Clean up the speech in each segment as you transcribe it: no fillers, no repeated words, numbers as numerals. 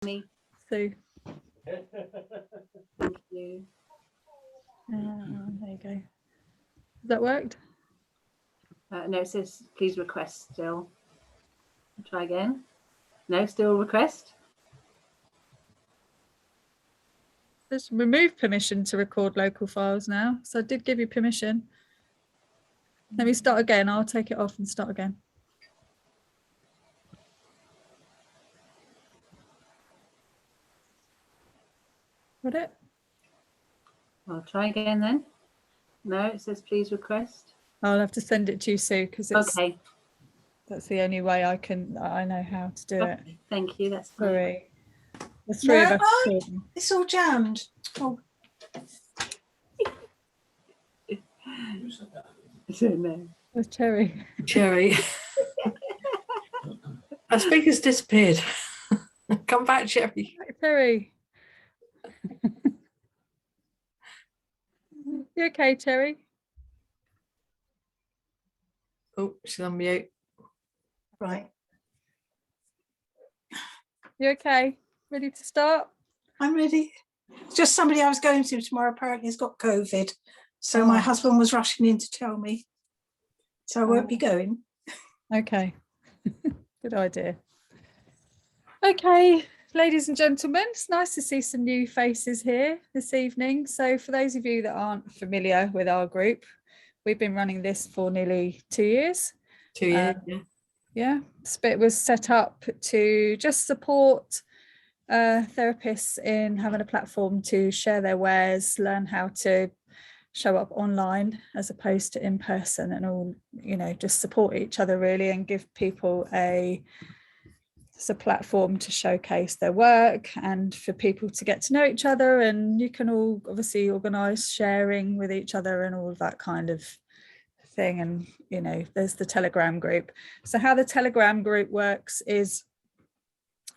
me. Sue. Thank you. There you go. Has that worked? No, it says please request still. Try again. No, still request. Let's remove permission to record local files now. So I did give you permission. Let me start again. I'll take it off and start again. Got it? I'll try again then. No, it says please request. I'll have to send it to you, Sue, because it's Okay. That's the only way I know how to do it. Thank you. That's fine. Sorry. The three of us. It's all jammed. Oh. No. With Cherry. Cherry. Our speaker's disappeared. Come back, Cherry. Cherry. You okay, Cherry? Oh, she's on mute. Right. You okay? Ready to start? I'm ready. Just somebody I was going to tomorrow apparently has got COVID. So my husband was rushing in to tell me. So I won't be going. Okay. Good idea. Okay, ladies and gentlemen, it's nice to see some new faces here this evening. So for those of you that aren't familiar with our group, we've been running this for nearly 2 years. 2 years, yeah. It was set up to just support therapists in having a platform to share their wares, learn how to show up online as opposed to in person, and all, just support each other really, and give people a platform to showcase their work and for people to get to know each other. And you can all obviously organise sharing with each other and all of that kind of thing. And there's the Telegram group. So how the Telegram group works is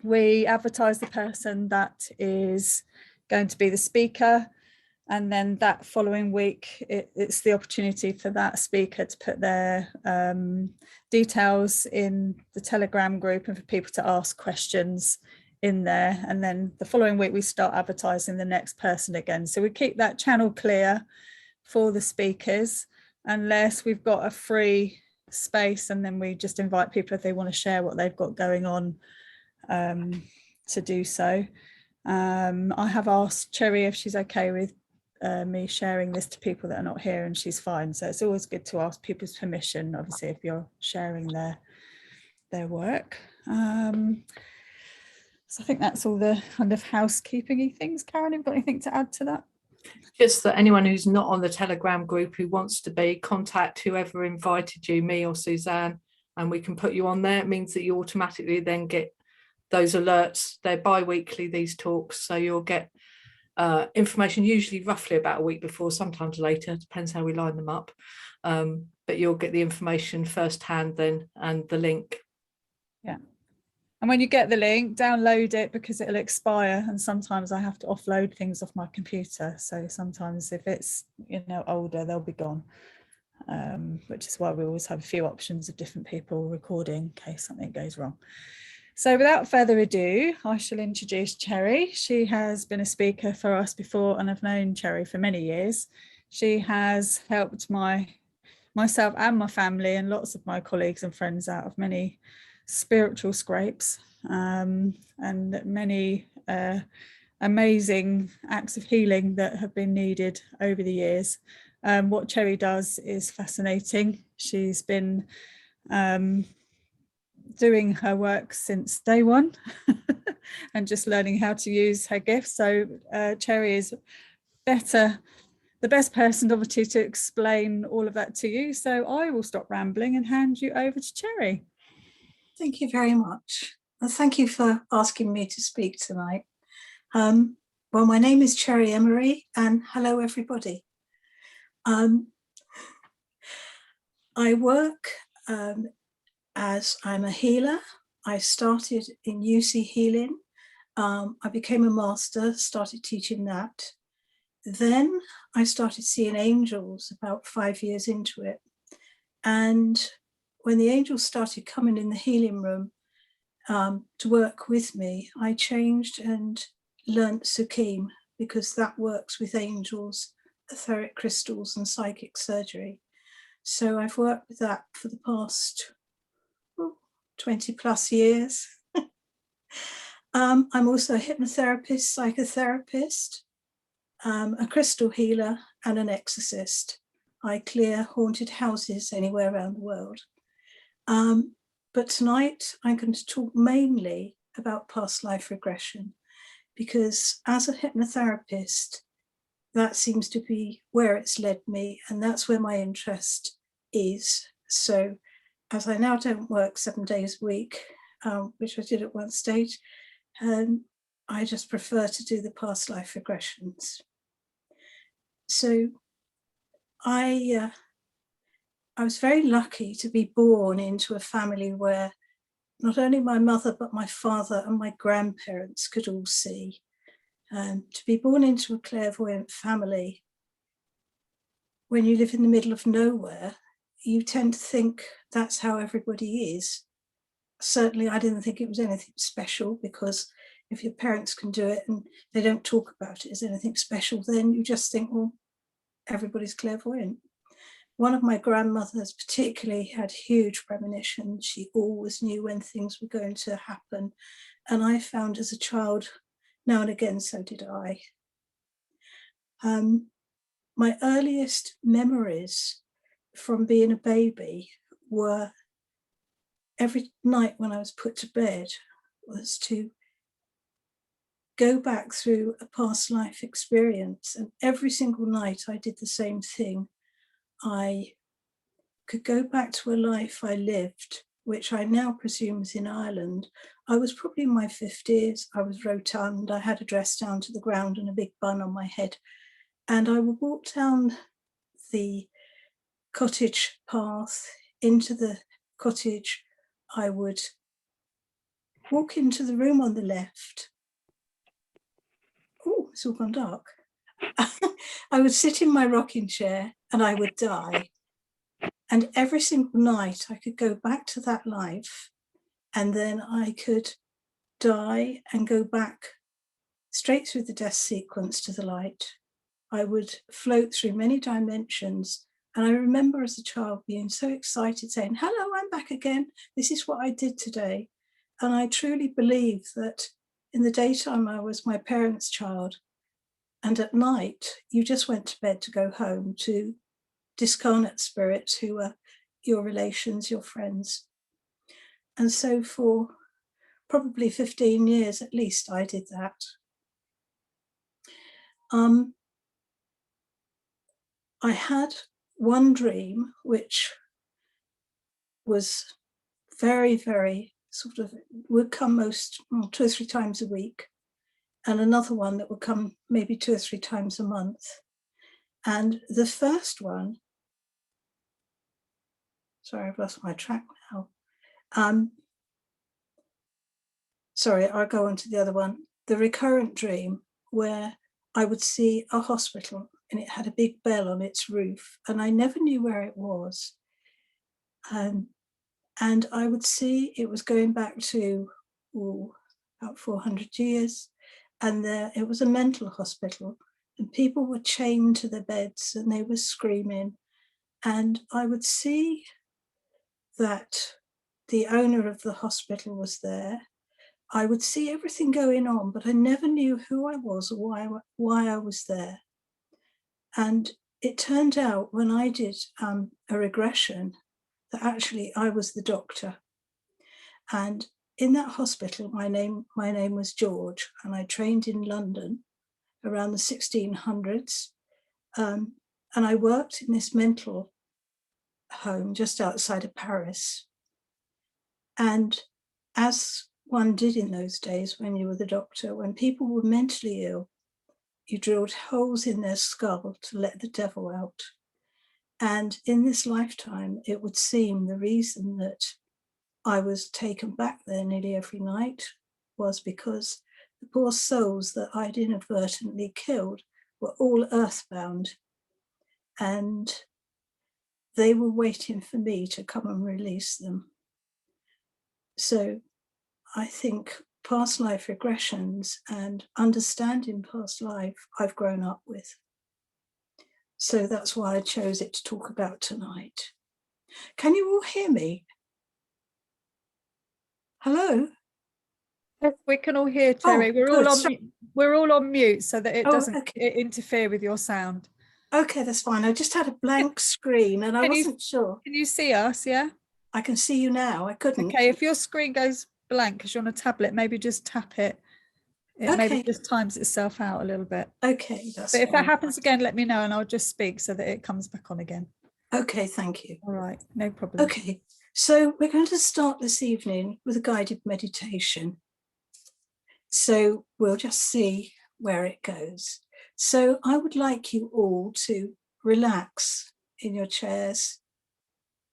we advertise the person that is going to be the speaker, and then that following week it's the opportunity for that speaker to put their details in the Telegram group and for people to ask questions in there. And then the following week we start advertising the next person again. So we keep that channel clear for the speakers unless we've got a free space, and then we just invite people if they want to share what they've got going on to do so. I have asked Cherry if she's okay with me sharing this to people that are not here, and she's fine. So it's always good to ask people's permission, obviously, if you're sharing their work. So I think that's all the kind of housekeeping-y things. Karen, have you got anything to add to that? Just that anyone who's not on the Telegram group who wants to be, contact whoever invited you, me or Suzanne, and we can put you on there. It means that you automatically then get those alerts. They're bi-weekly, these talks, so you'll get information usually roughly about a week before, sometimes later, depends how we line them up, but you'll get the information firsthand then, and the link. Yeah. And when you get the link, download it, because it'll expire, and sometimes I have to offload things off my computer, so sometimes if it's older, they'll be gone, which is why we always have a few options of different people recording in case something goes wrong. So without further ado, I shall introduce Cherry. She has been a speaker for us before, and I've known Cherry for many years. She has helped myself and my family and lots of my colleagues and friends out of many spiritual scrapes, and many amazing acts of healing that have been needed over the years. What Cherry does is fascinating. She's been doing her work since day one and just learning how to use her gifts. So Cherry is the best person obviously to explain all of that to you. So I will stop rambling and hand you over to Cherry. Thank you very much. And thank you for asking me to speak tonight. Well, my name is Cherry Emery, and hello everybody. I work as I'm a healer. I started in UC healing. I became a master, started teaching that. Then I started seeing angels about 5 years into it. And when the angels started coming in the healing room, to work with me, I changed and learnt Sukim, because that works with angels, etheric crystals and psychic surgery. So I've worked with that for the past 20 plus years. I'm also a hypnotherapist, psychotherapist, a crystal healer and an exorcist. I clear haunted houses anywhere around the world. But tonight I'm going to talk mainly about past life regression, because as a hypnotherapist, that seems to be where it's led me, and that's where my interest is. So as I now don't work 7 days a week, which I did at one stage, I just prefer to do the past life regressions. So I was very lucky to be born into a family where not only my mother, but my father and my grandparents could all see. To be born into a clairvoyant family, when you live in the middle of nowhere, you tend to think that's how everybody is. Certainly, I didn't think it was anything special, because if your parents can do it and they don't talk about it as anything special, then you just think, well, everybody's clairvoyant. One of my grandmothers particularly had huge premonitions. She always knew when things were going to happen. And I found as a child, now and again, so did I. My earliest memories from being a baby were every night when I was put to bed was to go back through a past life experience. And every single night I did the same thing. I could go back to a life I lived, which I now presume is in Ireland. I was probably in my 50s. I was rotund. I had a dress down to the ground and a big bun on my head. And I would walk down the cottage path into the cottage. I would walk into the room on the left. Oh, it's all gone dark. I would sit in my rocking chair and I would die. And every single night I could go back to that life, and then I could die and go back straight through the death sequence to the light. I would float through many dimensions. And I remember as a child being so excited, saying, hello, I'm back again. This is what I did today. And I truly believe that in the daytime I was my parents' child, and at night you just went to bed to go home to discarnate spirits who were your relations, your friends. And so for probably 15 years at least, I did that. I had one dream which was very, very sort of, would come most 2 or 3 times a week, and another one that would come maybe 2 or 3 times a month. And the first one, sorry, I've lost my track now. Sorry, I'll go on to the other one. The recurrent dream where I would see a hospital and it had a big bell on its roof, and I never knew where it was. And I would see it was going back to about 400 years, and it was a mental hospital, and people were chained to their beds and they were screaming. And I would see that the owner of the hospital was there. I would see everything going on, but I never knew who I was or why I was there. And it turned out when I did a regression that actually I was the doctor. And in that hospital, my name was George, and I trained in London around the 1600s. And I worked in this mental home just outside of Paris. And as one did in those days when you were the doctor, when people were mentally ill, you drilled holes in their skull to let the devil out. And in this lifetime, it would seem the reason that I was taken back there nearly every night was because the poor souls that I'd inadvertently killed were all earthbound, and they were waiting for me to come and release them. So I think past life regressions and understanding past life I've grown up with. So that's why I chose it to talk about tonight. Can you all hear me? Hello? Yes, we can all hear, Terry. Oh, we're all good. on we're all on mute so that it Oh, doesn't okay. interfere with your sound. Okay, that's fine. I just had a blank screen and I wasn't sure. Can you see us? Yeah. I can see you now. I couldn't. Okay, if your screen goes blank because you're on a tablet, maybe just tap it. It maybe Okay. just times itself out a little bit. Okay, that's But if that fine. happens again, let me know and I'll just speak so that it comes back on again. Okay, thank you. All right, no problem. Okay, so we're going to start this evening with a guided meditation. So we'll just see where it goes. So I would like you all to relax in your chairs,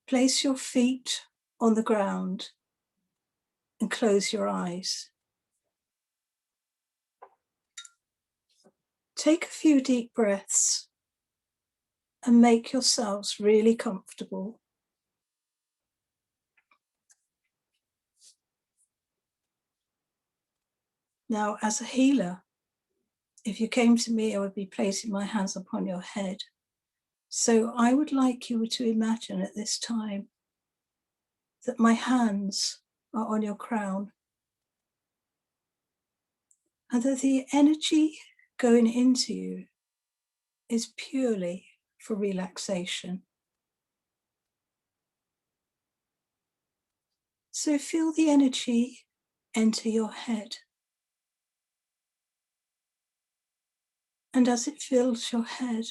place your feet on the ground and close your eyes. Take a few deep breaths and make yourselves really comfortable. Now, as a healer, if you came to me, I would be placing my hands upon your head. So I would like you to imagine at this time that my hands are on your crown and that the energy going into you is purely for relaxation. So feel the energy enter your head. And as it fills your head,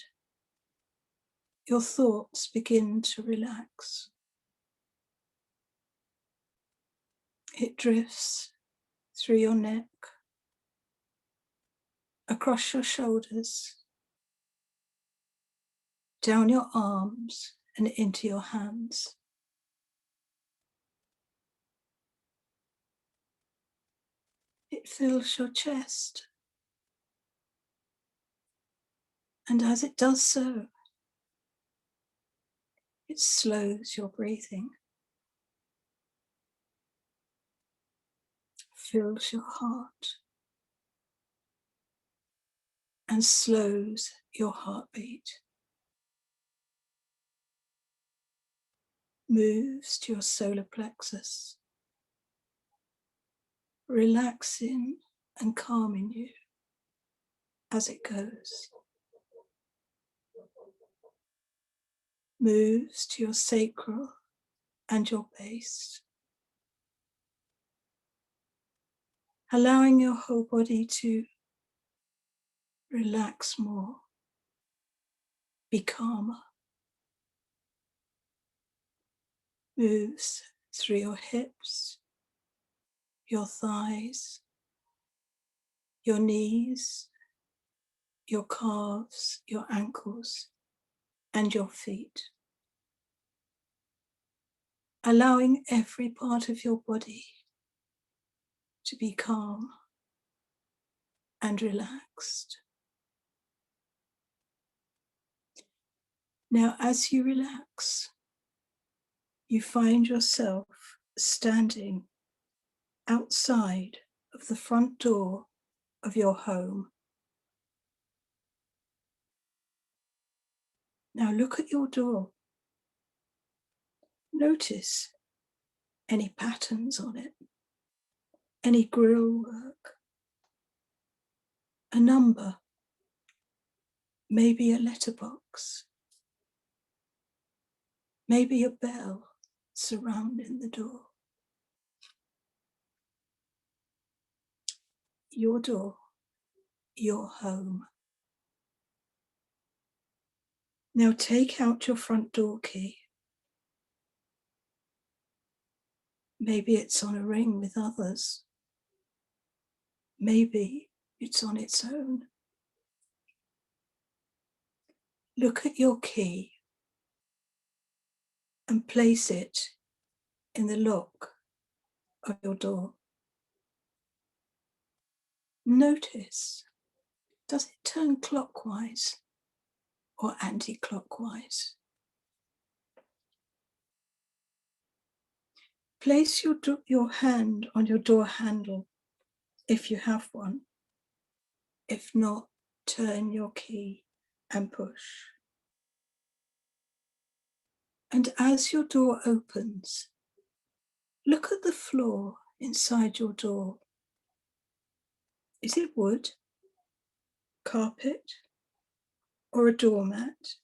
your thoughts begin to relax. It drifts through your neck, across your shoulders, down your arms and into your hands. It fills your chest. And as it does so, it slows your breathing, fills your heart, and slows your heartbeat. Moves to your solar plexus, relaxing and calming you as it goes. Moves to your sacral and your base, allowing your whole body to relax more, be calmer. Moves through your hips, your thighs, your knees, your calves, your ankles, and your feet. Allowing every part of your body to be calm and relaxed. Now, as you relax, you find yourself standing outside of the front door of your home. Now look at your door. Notice any patterns on it, any grille work, a number, maybe a letterbox, maybe a bell surrounding the door. Your door, your home. Now take out your front door key. Maybe it's on a ring with others. Maybe it's on its own. Look at your key and place it in the lock of your door. Notice, does it turn clockwise or anti-clockwise? Place your hand on your door handle if you have one. If not, turn your key and push. And as your door opens, look at the floor inside your door. Is it wood, carpet, or a doormat?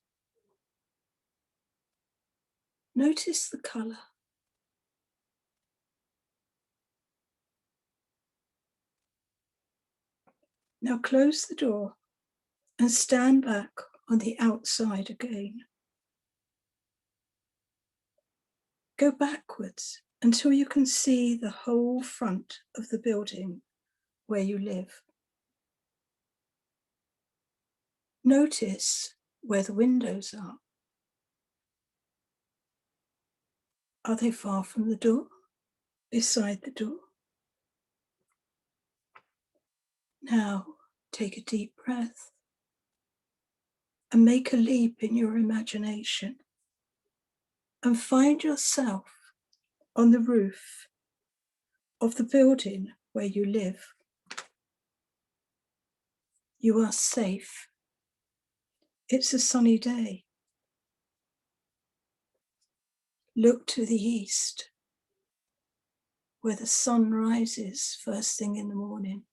Notice the colour. Now close the door and stand back on the outside again. Go backwards until you can see the whole front of the building where you live. Notice where the windows are. Are they far from the door? Beside the door? Now take a deep breath and make a leap in your imagination and find yourself on the roof of the building where you live. You are safe. It's a sunny day. Look to the east, where the sun rises first thing in the morning.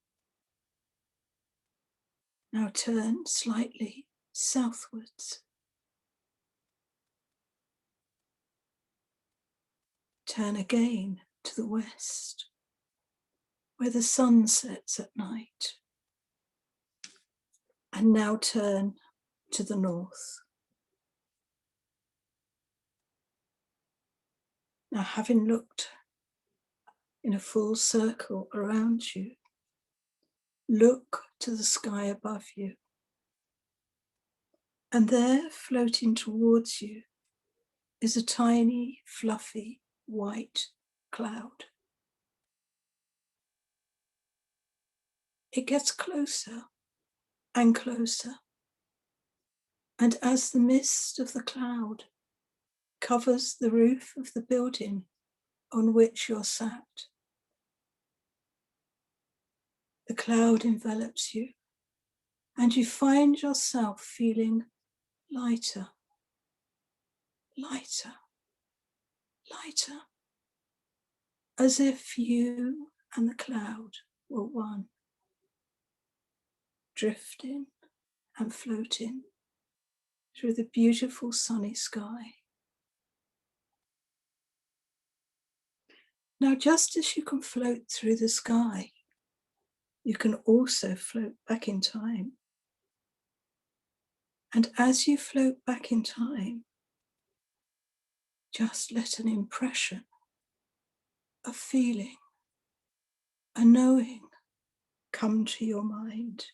Now turn slightly southwards. Turn again to the west, where the sun sets at night. And now turn to the north. Now, having looked in a full circle around you, look to the sky above you. And there, floating towards you, is a tiny, fluffy, white cloud. It gets closer and closer. And as the mist of the cloud covers the roof of the building on which you're sat, the cloud envelops you, and you find yourself feeling lighter, lighter, lighter, as if you and the cloud were one, drifting and floating through the beautiful sunny sky. Now, just as you can float through the sky, you can also float back in time. And as you float back in time, just let an impression, a feeling, a knowing come to your mind.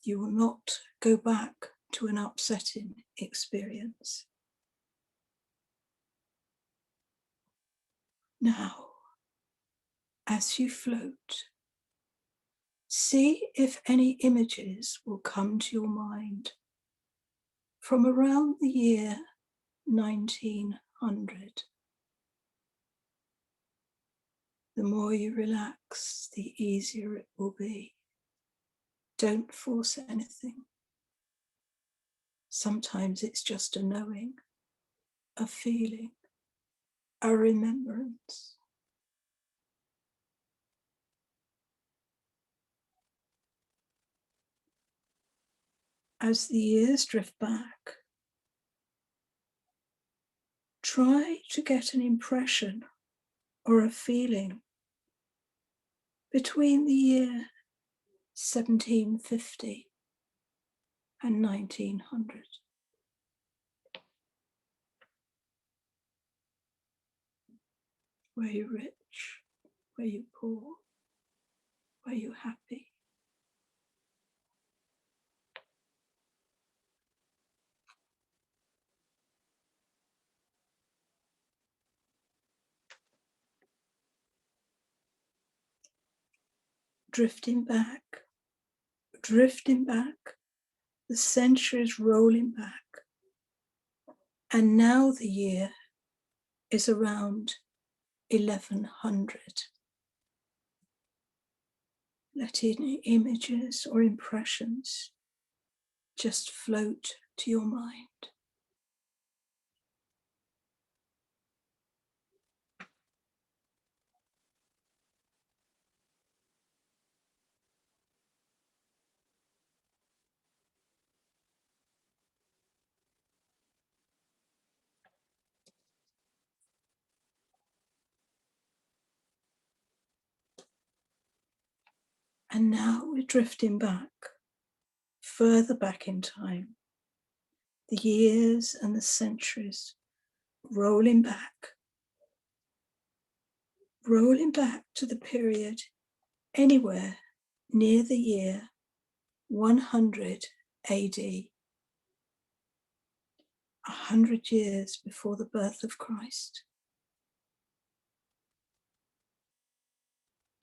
You will not go back to an upsetting experience. Now, as you float, see if any images will come to your mind from around the year 1900. The more you relax, the easier it will be. Don't force anything. Sometimes it's just a knowing, a feeling, a remembrance. As the years drift back, try to get an impression or a feeling between the year 1750 and 1900. Were you rich? Were you poor? Were you happy? Drifting back, the centuries rolling back. And now the year is around 1100. Let any images or impressions just float to your mind. And now we're drifting back, further back in time. The years and the centuries rolling back to the period anywhere near the year 100 AD, 100 years before the birth of Christ.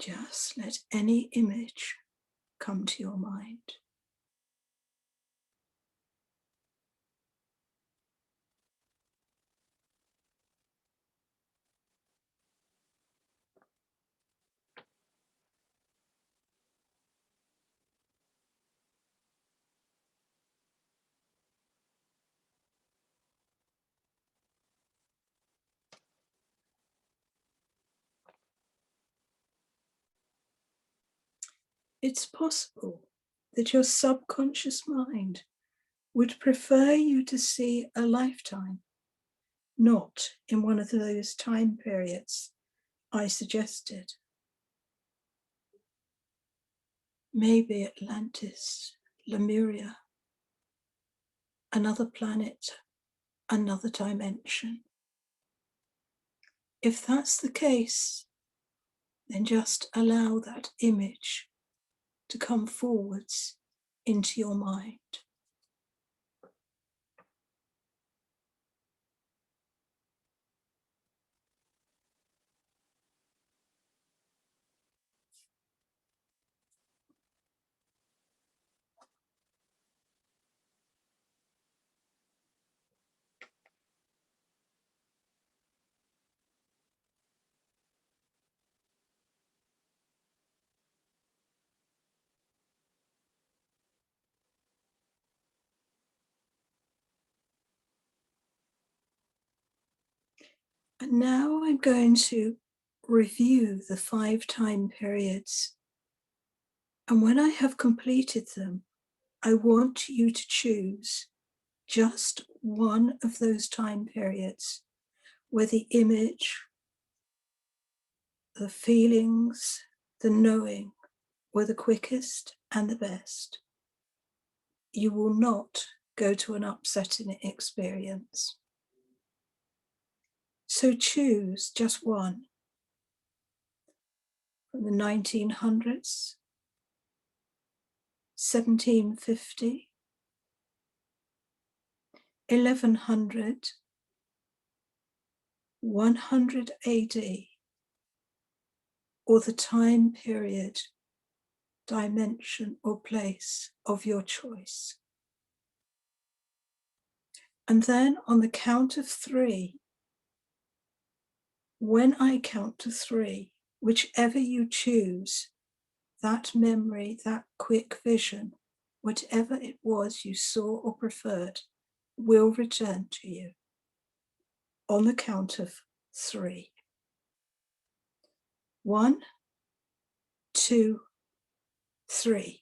Just let any image come to your mind. It's possible that your subconscious mind would prefer you to see a lifetime, not in one of those time periods I suggested. Maybe Atlantis, Lemuria, another planet, another dimension. If that's the case, then just allow that image to come forwards into your mind. And now I'm going to review the 5 time periods. And when I have completed them, I want you to choose just one of those time periods where the image, the feelings, the knowing were the quickest and the best. You will not go to an upsetting experience. So choose just one from the 1900s, 1750, 1100, 100 AD, or the time period, dimension, or place of your choice. And then on the count of 3, when I count to 3, whichever you choose, that memory, that quick vision, whatever it was you saw or preferred, will return to you on the count of 3. 1, 2, 3.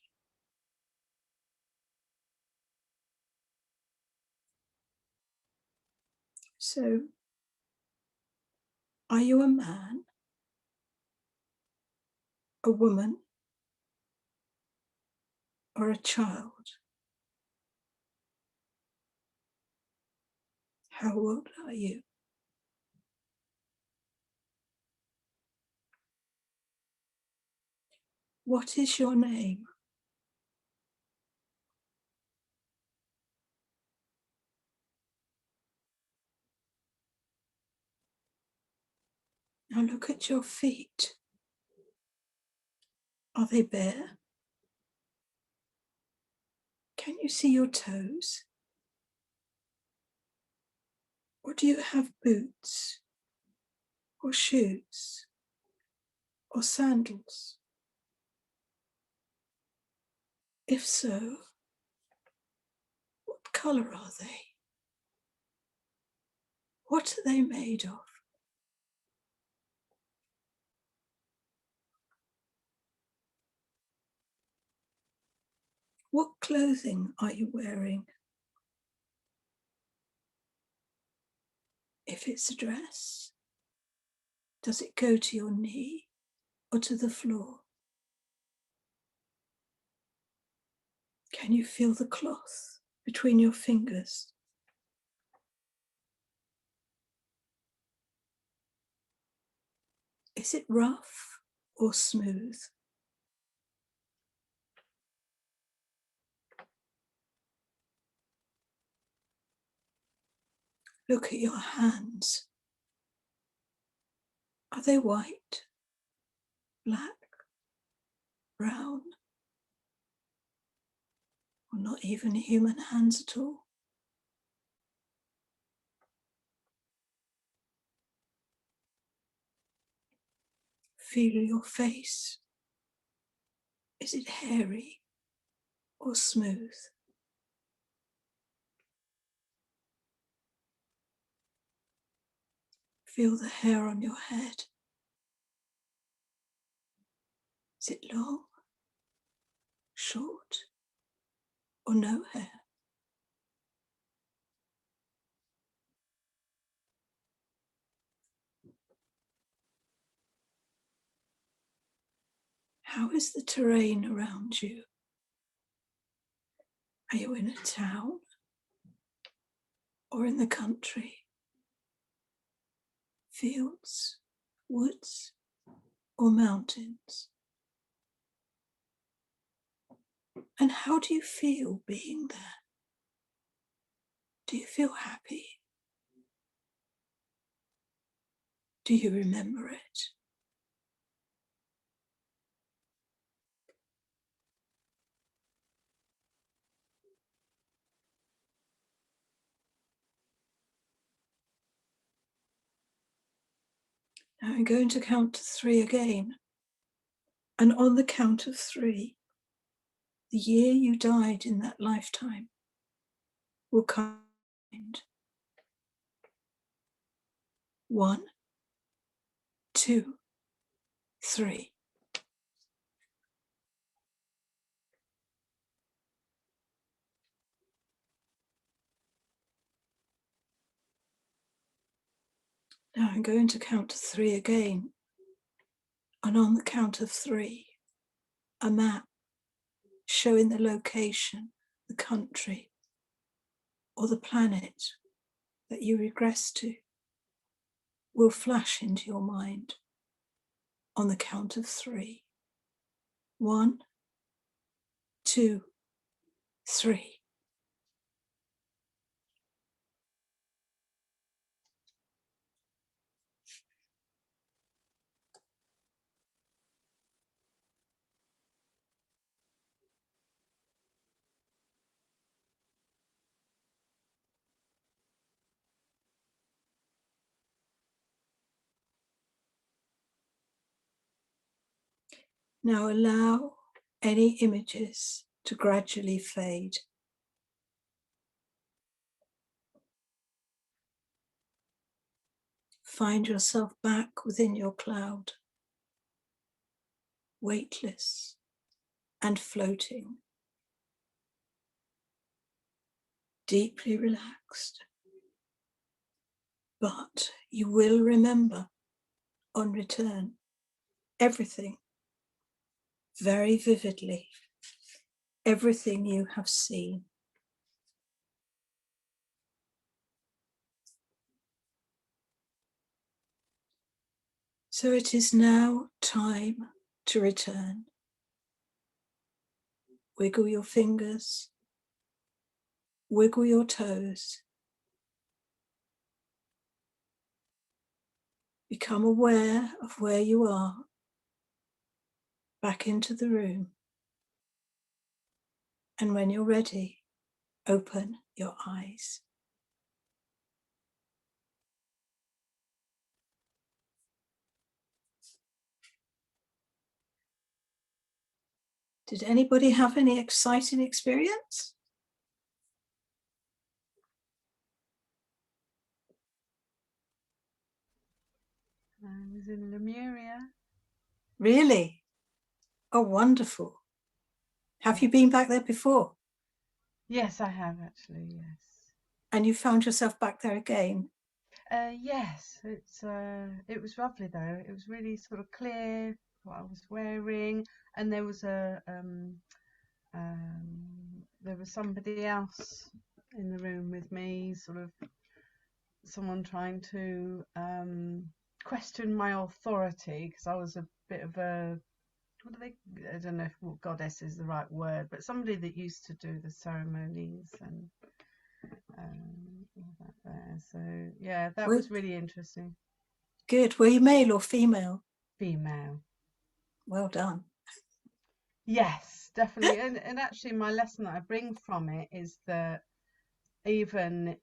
So, are you a man, a woman, or a child? How old are you? What is your name? Now look at your feet. Are they bare? Can you see your toes? Or do you have boots or shoes or sandals? If so, what colour are they? What are they made of? What clothing are you wearing? If it's a dress, does it go to your knee or to the floor? Can you feel the cloth between your fingers? Is it rough or smooth? Look at your hands. Are they white, black, brown, or not even human hands at all? Feel your face. Is it hairy or smooth? Feel the hair on your head. Is it long, short, or no hair? How is the terrain around you? Are you in a town or in the country? Fields, woods, or mountains? And how do you feel being there? Do you feel happy? Do you remember it? Now I'm going to count to 3 again. And on the count of 3, the year you died in that lifetime will come. 1, 2, 3. Now I'm going to count to 3 again. And on the count of 3, a map showing the location, the country, or the planet that you regress to will flash into your mind on the count of 3. 1, 2, 3. Now allow any images to gradually fade. Find yourself back within your cloud, weightless and floating, deeply relaxed. But you will remember on return everything very vividly, everything you have seen. So it is now time to return. Wiggle your fingers, wiggle your toes. Become aware of where you are, back into the room. And when you're ready, open your eyes. Did anybody have any exciting experience? I was in Lemuria. Really? Oh, wonderful. Have you been back there before? Yes, I have actually, yes. And you found yourself back there again? Yes, it was lovely though. It was really sort of clear what I was wearing, and there was somebody else in the room with me, sort of someone trying to question my authority, because I was a bit of a, I don't know if goddess is the right word, but somebody that used to do the ceremonies and all that there. So yeah, that was really interesting. Good. Were you male or female? Female. Well done. Yes, definitely. And actually my lesson that I bring from it is that even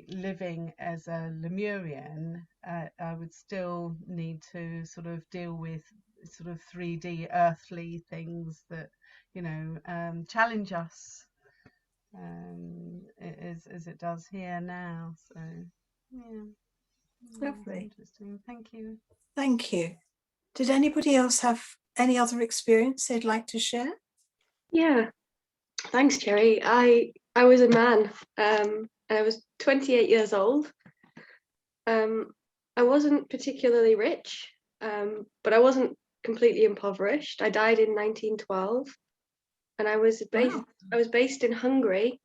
living as a Lemurian, I would still need to sort of deal with sort of 3D earthly things that, you know, challenge us as it does here now. So yeah, Lovely. interesting. Thank you. Thank you. Did anybody else have any other experience they'd like to share? Yeah, thanks, Cherry. I was a man, and I was 28 years old. I wasn't particularly rich, but I wasn't completely impoverished. I died in 1912, and I was based in Hungary,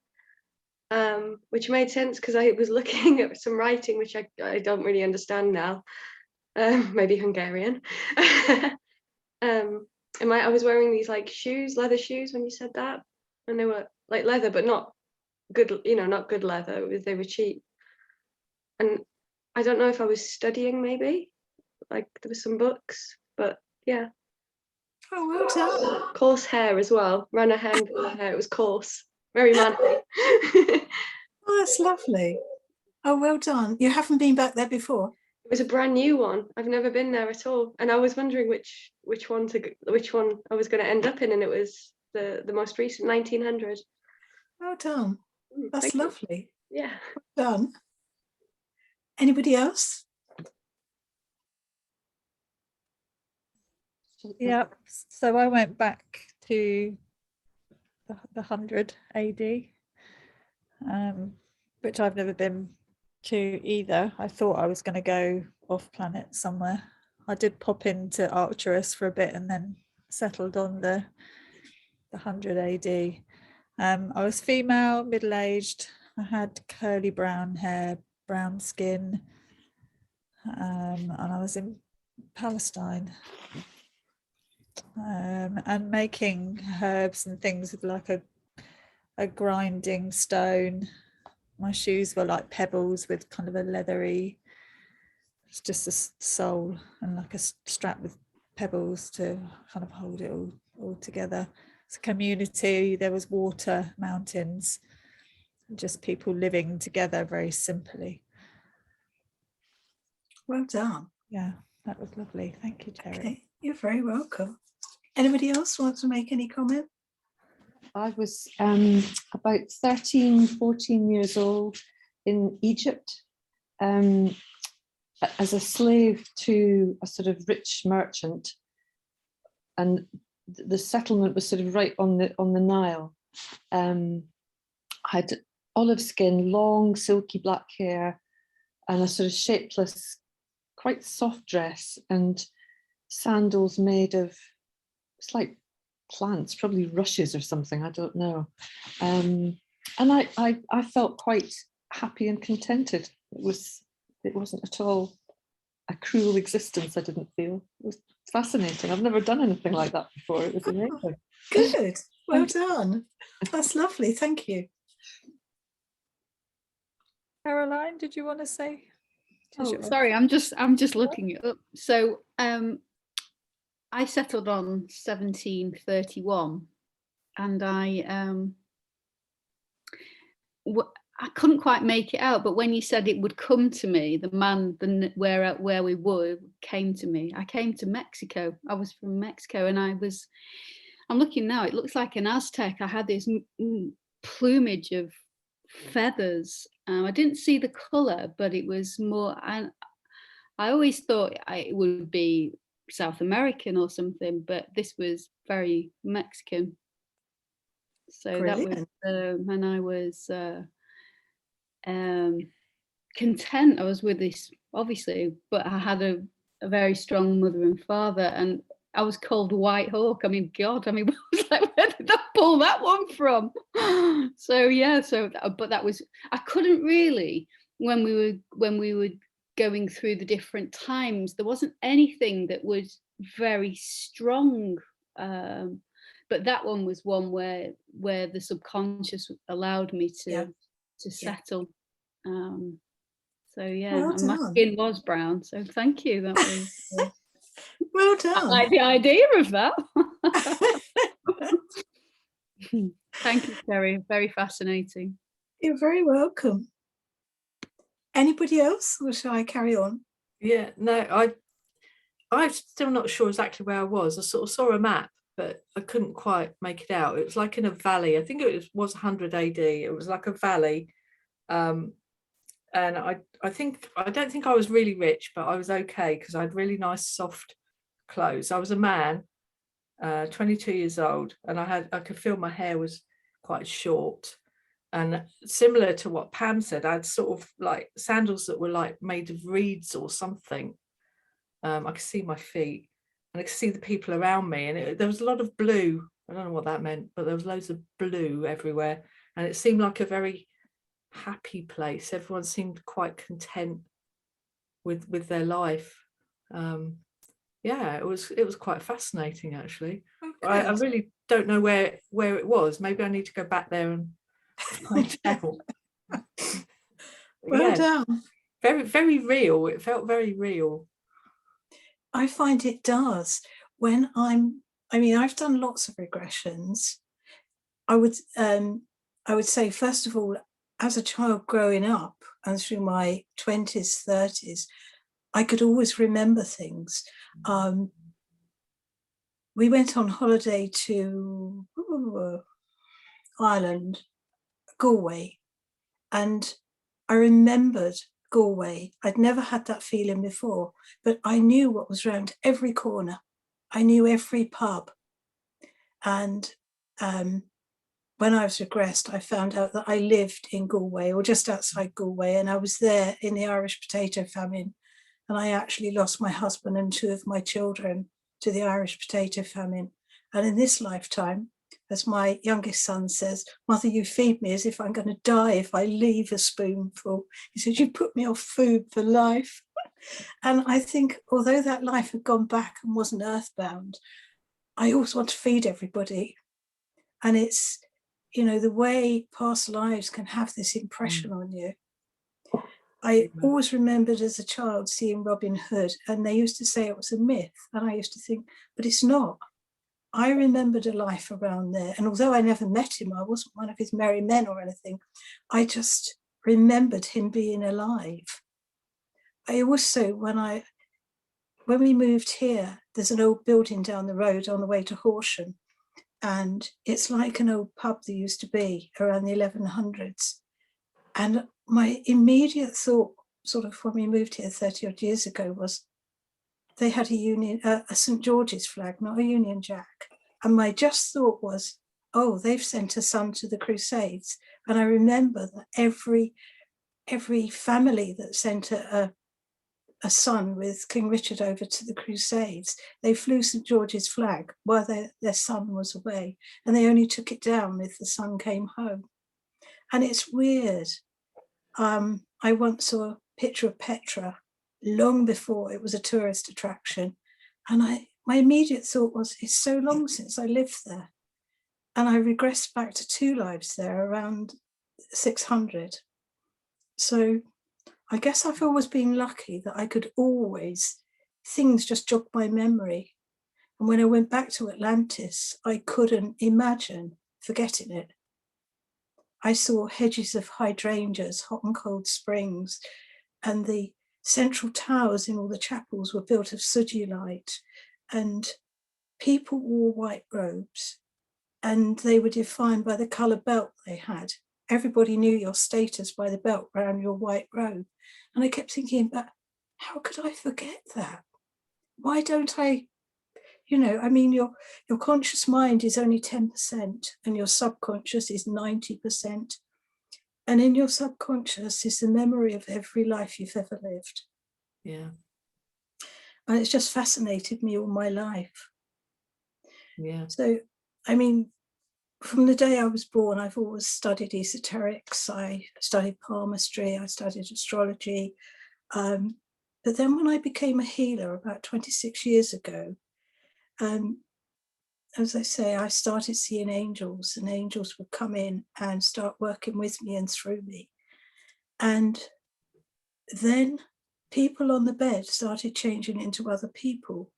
which made sense because I was looking at some writing which I don't really understand now, maybe Hungarian. And I was wearing these like shoes, leather shoes when you said that, and they were like leather, but not good, you know, not good leather. They were cheap. And I don't know if I was studying, maybe, like there were some books, but yeah. Oh, well done. Coarse hair as well. Ran a hand in my hair. It was coarse, very manly. Oh, that's lovely. Oh, well done. You haven't been back there before? It was a brand new one. I've never been there at all, and I was wondering which one I was going to end up in, and it was the most recent 1900. Well done. That's lovely. Yeah. Well done. Anybody else? Yeah, so I went back to the 100 AD, which I've never been to either. I thought I was going to go off planet somewhere. I did pop into Arcturus for a bit and then settled on the 100 AD. I was female, middle-aged. I had curly brown hair, brown skin, and I was in Palestine. And making herbs and things with like a grinding stone. My shoes were like pebbles with kind of a leathery, it's just a sole and like a strap with pebbles to kind of hold it all together. It's a community, there was water, mountains, just people living together very simply. Well done. Yeah, that was lovely. Thank you, Terry. Okay, you're very welcome. Anybody else want to make any comment? I was about 13, 14 years old in Egypt as a slave to a sort of rich merchant, and the settlement was sort of right on the Nile. I had olive skin, long silky black hair, and a sort of shapeless, quite soft dress, and sandals made of, it's like plants, probably rushes or something, I don't know. And I felt quite happy and contented. It wasn't at all a cruel existence, I didn't feel. It was fascinating. I've never done anything like that before. It was amazing. Good. Well done. That's lovely. Thank you. Caroline, did you want to say? Oh, sorry, I'm just looking it up. So I settled on 1731, and I couldn't quite make it out, but when you said it would come to me, the man where we were came to me. I came to Mexico. I was from Mexico, and I'm looking now, it looks like an Aztec. I had this plumage of feathers. I didn't see the color, but it was more, I always thought it would be South American or something, but this was very Mexican. So Brilliant. that was, and I was content. I was with this, obviously, but I had a very strong mother and father, and I was called White Hawk. I mean, God, I mean, where did I pull that one from? So yeah, but that was, I couldn't really, when we were going through the different times, there wasn't anything that was very strong. But that one was one where the subconscious allowed me to settle. So yeah, Well and my done. skin was brown. So thank you. That was. Well I done. like the idea of that. Thank you, Terry. Very fascinating. You're very welcome. Anybody else, or shall I carry on? Yeah, no, I'm still not sure exactly where I was. I sort of saw a map, but I couldn't quite make it out. It was like in a valley. I think it was 100 AD. It was like a valley. And I don't think I was really rich, but I was okay because I had really nice soft clothes. I was a man, 22 years old, and I could feel my hair was quite short. And similar to what Pam said, I had sort of like sandals that were like made of reeds or something. I could see my feet, and I could see the people around me, and there was a lot of blue. I don't know what that meant, but there was loads of blue everywhere, and it seemed like a very happy place. Everyone seemed quite content with their life. Yeah, it was quite fascinating, actually. Okay. I really don't know where it was. Maybe I need to go back there and find out. Well done. Very, very real. It felt very real. I find it does. When I've done lots of regressions. I would say, first of all, as a child growing up and through my 20s, 30s, I could always remember things. We went on holiday to Ireland, Galway, and I remembered Galway. I'd never had that feeling before, but I knew what was around every corner. I knew every pub. And when I was regressed, I found out that I lived in Galway, or just outside Galway, and I was there in the Irish potato famine. And I actually lost my husband and 2 of my children to the Irish potato famine. And in this lifetime, as my youngest son says, "Mother, you feed me as if I'm going to die if I leave a spoonful." He said, "You put me off food for life." And I think, although that life had gone back and wasn't earthbound, I always want to feed everybody. And it's, the way past lives can have this impression on you. I always remembered as a child seeing Robin Hood, and they used to say it was a myth. And I used to think, but it's not. I remembered a life around there. And although I never met him, I wasn't one of his merry men or anything. I just remembered him being alive. I also, when we moved here, there's an old building down the road on the way to Horsham. And it's like an old pub there used to be around the 1100s. And my immediate thought, sort of when we moved here 30 odd years ago, was they had a St. George's flag, not a Union Jack. And my just thought was, oh, they've sent a son to the Crusades. And I remember that every family that sent a son with King Richard over to the Crusades, they flew St. George's flag while their son was away. And they only took it down if the son came home. And it's weird. I once saw a picture of Petra long before it was a tourist attraction. And my immediate thought was, it's so long since I lived there. And I regressed back to 2 lives there around 600. So I guess I've always been lucky that I could things just jogged my memory. And when I went back to Atlantis, I couldn't imagine forgetting it. I saw hedges of hydrangeas, hot and cold springs, and the central towers in all the chapels were built of sugilite. And people wore white robes and they were defined by the colour belt they had. Everybody knew your status by the belt around your white robe. And I kept thinking, but how could I forget that? Why don't I, I mean, your conscious mind is only 10% and your subconscious is 90%. And in your subconscious is the memory of every life you've ever lived. Yeah. And it's just fascinated me all my life. Yeah. So, I mean, from the day I was born, I've always studied esoterics. I studied palmistry, I studied astrology. But then when I became a healer about 26 years ago, as I say, I started seeing angels, and angels would come in and start working with me and through me. And then people on the bed started changing into other people.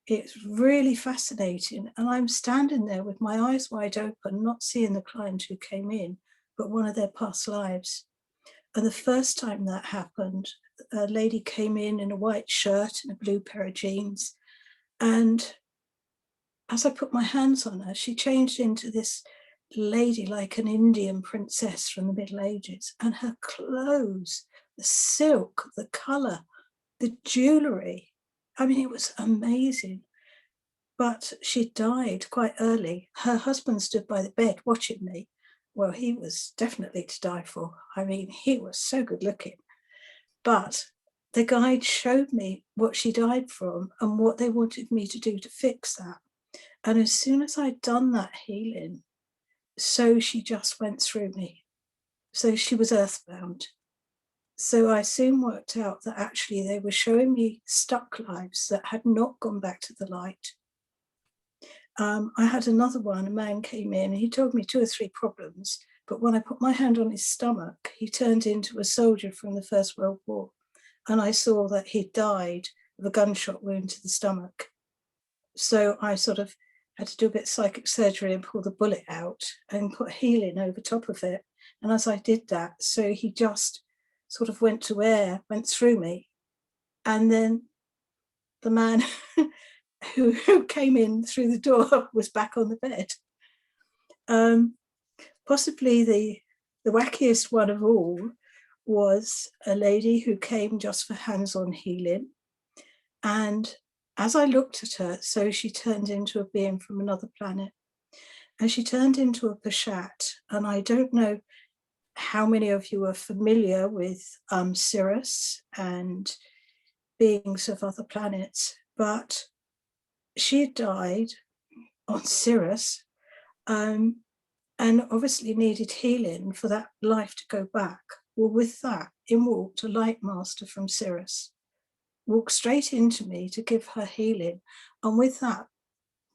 It's really fascinating. And I'm standing there with my eyes wide open, not seeing the client who came in, but one of their past lives. And the first time that happened, a lady came in a white shirt and a blue pair of jeans. And as I put my hands on her, she changed into this lady like an Indian princess from the Middle Ages. And her clothes, the silk, the colour, the jewellery, I mean, it was amazing. But she died quite early. Her husband stood by the bed watching me. Well, he was definitely to die for. I mean, he was so good looking. But the guide showed me what she died from and what they wanted me to do to fix that. And as soon as I'd done that healing, so she just went through me. So she was earthbound. So I soon worked out that actually they were showing me stuck lives that had not gone back to the light. I had another one, a man came in, he told me 2 or 3 problems, but when I put my hand on his stomach, he turned into a soldier from the First World War. And I saw that he died of a gunshot wound to the stomach. So I sort of had to do a bit of psychic surgery and pull the bullet out and put healing over top of it. And as I did that, so he just sort of went to air, went through me. And then the man who came in through the door was back on the bed. Possibly the wackiest one of all was a lady who came just for hands-on healing. And as I looked at her, so she turned into a being from another planet. And she turned into a Peshat. And I don't know how many of you are familiar with Sirius and beings of other planets, but she died on Sirius and obviously needed healing for that life to go back. Well, with that, in walked a light master from Sirius, walked straight into me to give her healing. And with that,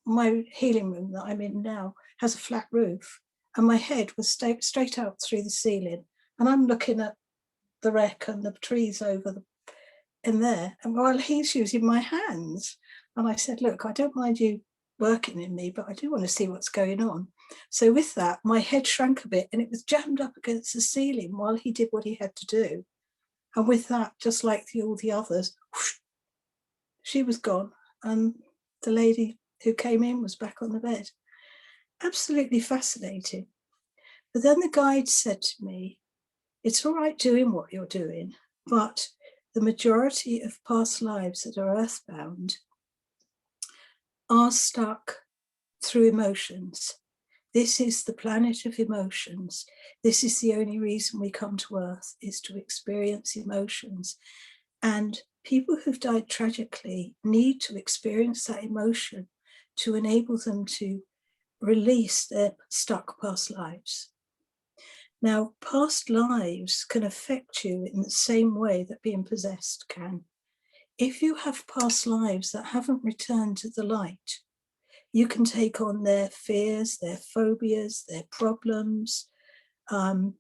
my healing room that I'm in now has a flat roof, and my head was straight out through the ceiling. And I'm looking at the wreck and the trees over in there, and while he's using my hands. And I said, look, I don't mind you working in me, but I do want to see what's going on. So with that, my head shrank a bit and it was jammed up against the ceiling while he did what he had to do. And with that, just like all the others, whoosh, she was gone. And the lady who came in was back on the bed. Absolutely fascinating. But then the guide said to me, it's all right doing what you're doing, but the majority of past lives that are earthbound are stuck through emotions. This is the planet of emotions. This is the only reason we come to Earth, is to experience emotions. And people who've died tragically need to experience that emotion to enable them to release their stuck past lives. Now, past lives can affect you in the same way that being possessed can. If you have past lives that haven't returned to the light, you can take on their fears, their phobias, their problems. Can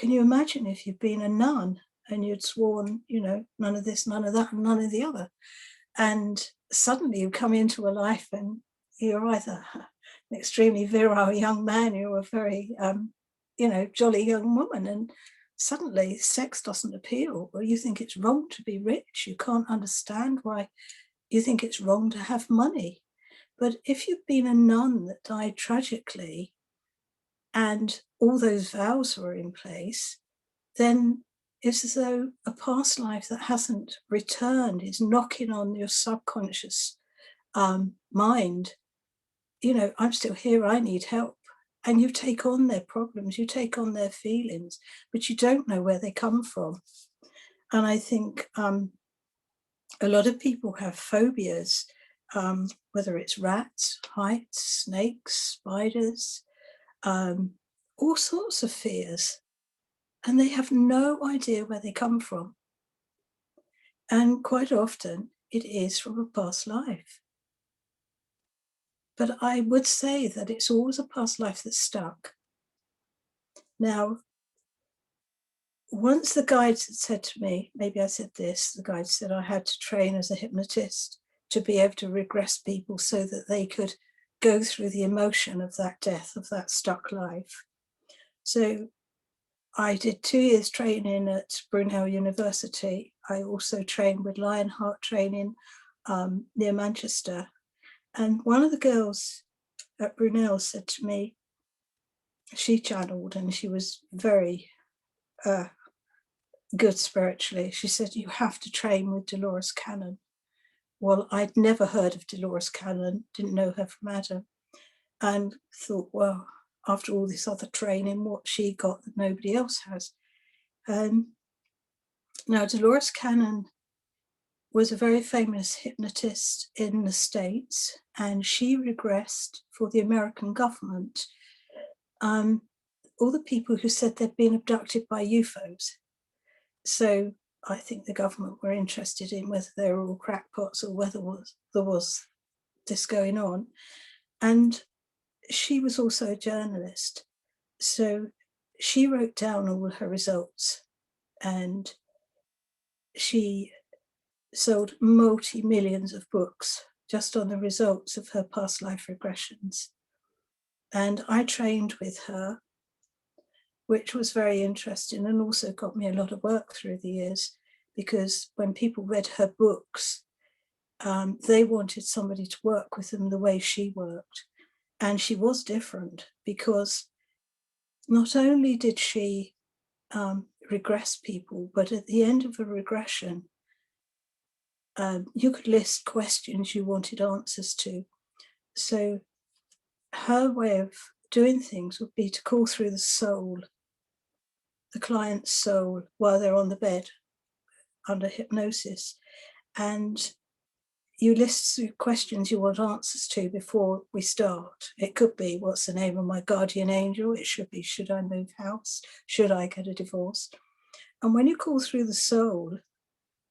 you imagine if you've been a nun and you'd sworn, none of this, none of that, and none of the other, and suddenly you come into a life and you're either an extremely virile young man, you're a very, jolly young woman, and suddenly sex doesn't appeal, or you think it's wrong to be rich. You can't understand why you think it's wrong to have money. But if you've been a nun that died tragically and all those vows were in place, then it's as though a past life that hasn't returned is knocking on your subconscious mind. You know, I'm still here, I need help. And you take on their problems, you take on their feelings, but you don't know where they come from. And I think a lot of people have phobias, whether it's rats, heights, snakes, spiders, all sorts of fears. And they have no idea where they come from. And quite often it is from a past life. But I would say that it's always a past life that's stuck. Now, once the guides had said to me, maybe I said this, the guide said I had to train as a hypnotist to be able to regress people so that they could go through the emotion of that death, of that stuck life. So I did 2 years training at Brunel University. I also trained with Lionheart training near Manchester. And one of the girls at Brunel said to me, she channeled and she was very good spiritually. She said, you have to train with Dolores Cannon. Well, I'd never heard of Dolores Cannon, didn't know her from Adam, and thought, well, after all this other training, what she got that nobody else has. Now, Dolores Cannon was a very famous hypnotist in the States, and she regressed for the American government all the people who said they'd been abducted by UFOs. So I think the government were interested in whether they were all crackpots or whether there was this going on. And she was also a journalist. So she wrote down all her results, and she sold multi-millions of books just on the results of her past life regressions. And I trained with her, which was very interesting and also got me a lot of work through the years, because when people read her books, they wanted somebody to work with them the way she worked. And she was different, because not only did she regress people, but at the end of a regression, you could list questions you wanted answers to. So her way of doing things would be to call through the soul, the client's soul, while they're on the bed under hypnosis. And you list questions you want answers to before we start. It could be, what's the name of my guardian angel? It should be, should I move house? Should I get a divorce? And when you call through the soul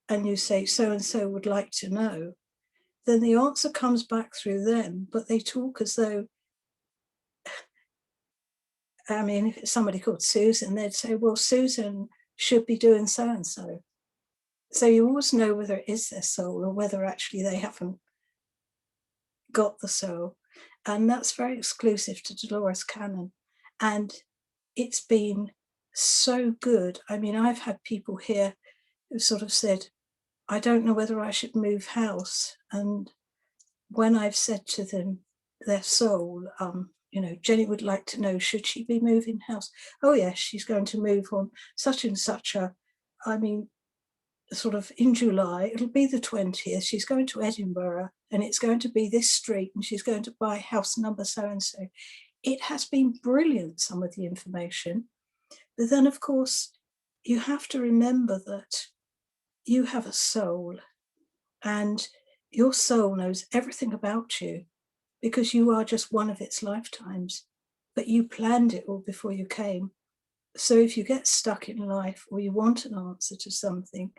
and you say, so-and-so would like to know, then the answer comes back through them, but they talk as though, I mean, if it's somebody called Susan, they'd say, well, Susan should be doing so-and-so. So you always know whether it is their soul or whether actually they haven't got the soul. And that's very exclusive to Dolores Cannon. And it's been so good. I mean, I've had people here who sort of said, I don't know whether I should move house. And when I've said to them, their soul, you know, Jenny would like to know, should she be moving house? Oh yes, she's going to move on such and such a, I mean, sort of in July, it'll be the 20th, she's going to Edinburgh and it's going to be this street and she's going to buy house number so-and-so. It has been brilliant, some of the information. But then of course, you have to remember that you have a soul and your soul knows everything about you because you are just one of its lifetimes, but you planned it all before you came. So if you get stuck in life or you want an answer to something,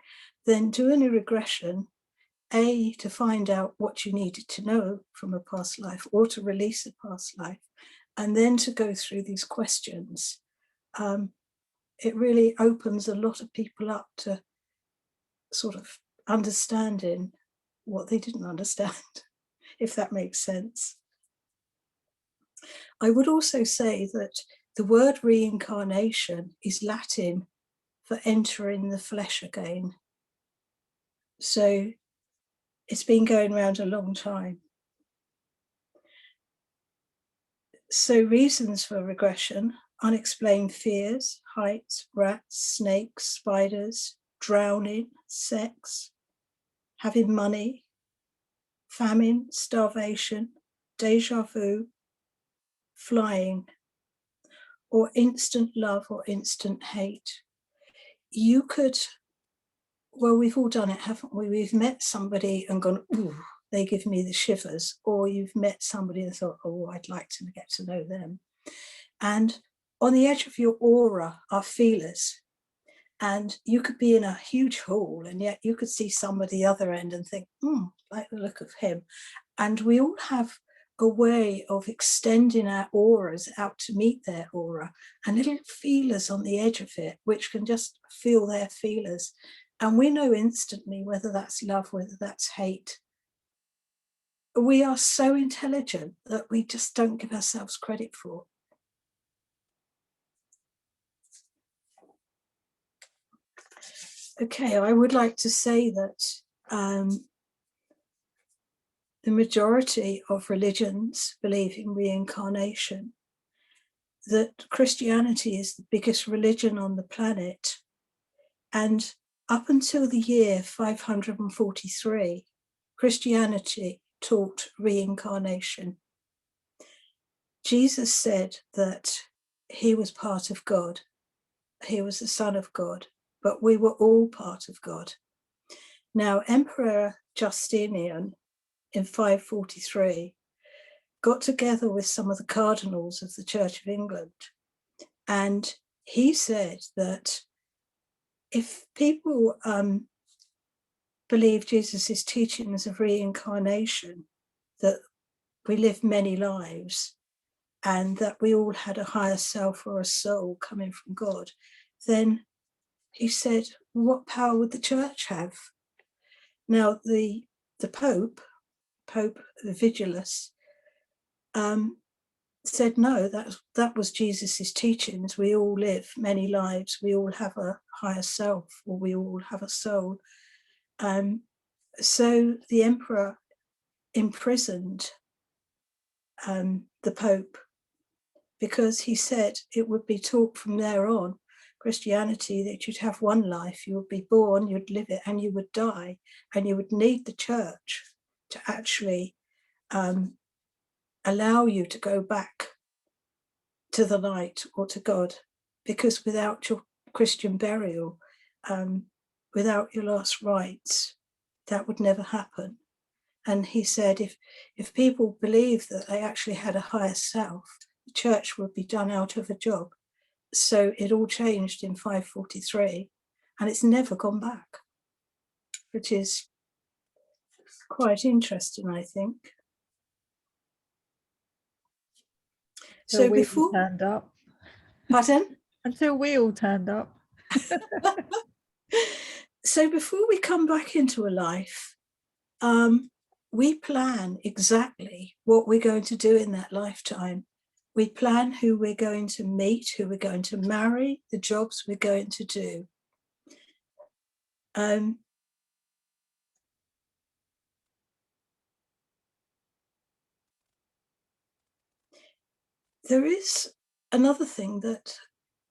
then doing a regression, A, to find out what you needed to know from a past life or to release a past life, and then to go through these questions, it really opens a lot of people up to sort of understanding what they didn't understand, if that makes sense. I would also say that the word reincarnation is Latin for entering the flesh again. So it's been going around a long time. So reasons for regression: unexplained fears, heights, rats, snakes, spiders, drowning, sex, having money, famine, starvation, deja vu, flying, or instant love or instant hate. You could, well, we've all done it, haven't we? We've met somebody and gone, ooh, they give me the shivers. Or you've met somebody and thought, oh, I'd like to get to know them. And on the edge of your aura are feelers. And you could be in a huge hall and yet you could see somebody the other end and think, like the look of him. And we all have a way of extending our auras out to meet their aura, and little feelers on the edge of it, which can just feel their feelers. And we know instantly whether that's love, whether that's hate. We are so intelligent that we just don't give ourselves credit for. Okay, I would like to say that the majority of religions believe in reincarnation, that Christianity is the biggest religion on the planet. And up until the year 543, Christianity taught reincarnation. Jesus said that he was part of God. He was the Son of God, but we were all part of God. Now, Emperor Justinian in 543 got together with some of the cardinals of the Church of England, and he said that if people believe Jesus' teachings of reincarnation, that we live many lives and that we all had a higher self or a soul coming from God, then he said, what power would the church have? Now, the Pope Vigilus, said, no, that was Jesus's teachings. We all live many lives. We all have a higher self, or we all have a soul. So the emperor imprisoned the Pope, because he said it would be taught from there on, Christianity, that you'd have one life. You would be born, you'd live it, and you would die. And you would need the church to actually allow you to go back to the light or to God, because without your Christian burial, without your last rites, that would never happen. And he said, if people believe that they actually had a higher self, the church would be done out of a job. So it all changed in 543, and it's never gone back, which is quite interesting, I think. So We before, all turned up. pardon? Until we all turned up. So before we come back into a life, we plan exactly what we're going to do in that lifetime. We plan who we're going to meet, who we're going to marry, the jobs we're going to do. There is another thing, that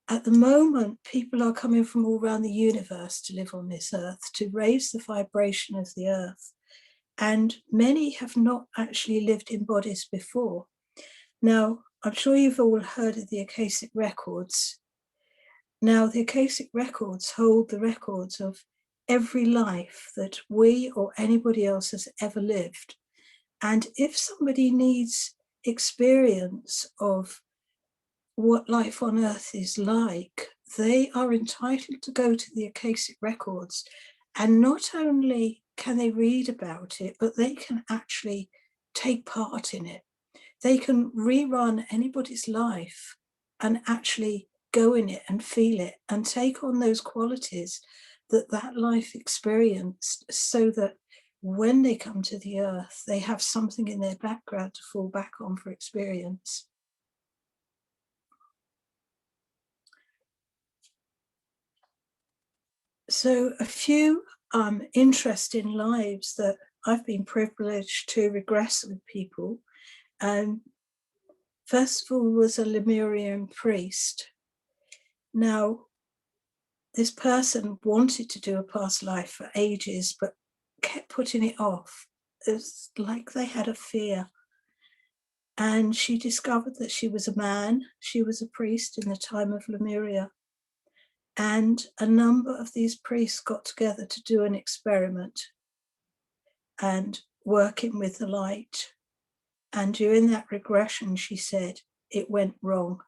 at the moment, people are coming from all around the universe to live on this earth, to raise the vibration of the earth. And many have not actually lived in bodies before. Now, I'm sure you've all heard of the Akashic records. Now, the Akashic records hold the records of every life that we or anybody else has ever lived. And if somebody needs experience of what life on earth is like, they are entitled to go to the Akashic records. And not only can they read about it, but they can actually take part in it. They can rerun anybody's life and actually go in it and feel it and take on those qualities that that life experienced, so that when they come to the earth, they have something in their background to fall back on for experience. So a few interesting lives that I've been privileged to regress with people. First of all was a Lemurian priest. Now, this person wanted to do a past life for ages, but kept putting it off. It's like they had a fear. And she discovered that she was a man. She was a priest in the time of Lemuria. And a number of these priests got together to do an experiment and working with the light. And during that regression, she said, it went wrong.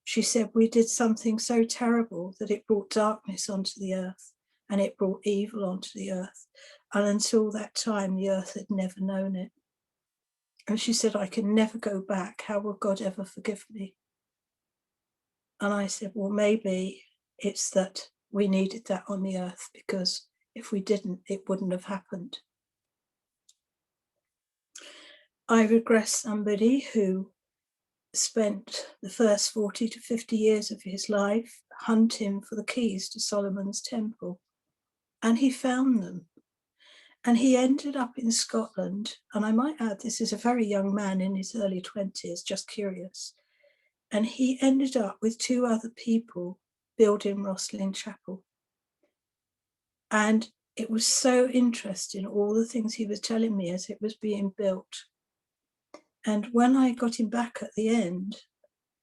She said, we did something so terrible that it brought darkness onto the earth and it brought evil onto the earth. And until that time, the earth had never known it. And she said, I can never go back. How will God ever forgive me? And I said, well, maybe it's that we needed that on the earth, because if we didn't, it wouldn't have happened. I regress somebody who spent the first 40 to 50 years of his life hunting for the keys to Solomon's temple, and he found them. And he ended up in Scotland, and I might add, this is a very young man in his early 20s, just curious. And he ended up with 2 other people building Rosslyn Chapel. And it was so interesting, all the things he was telling me as it was being built. And when I got him back at the end,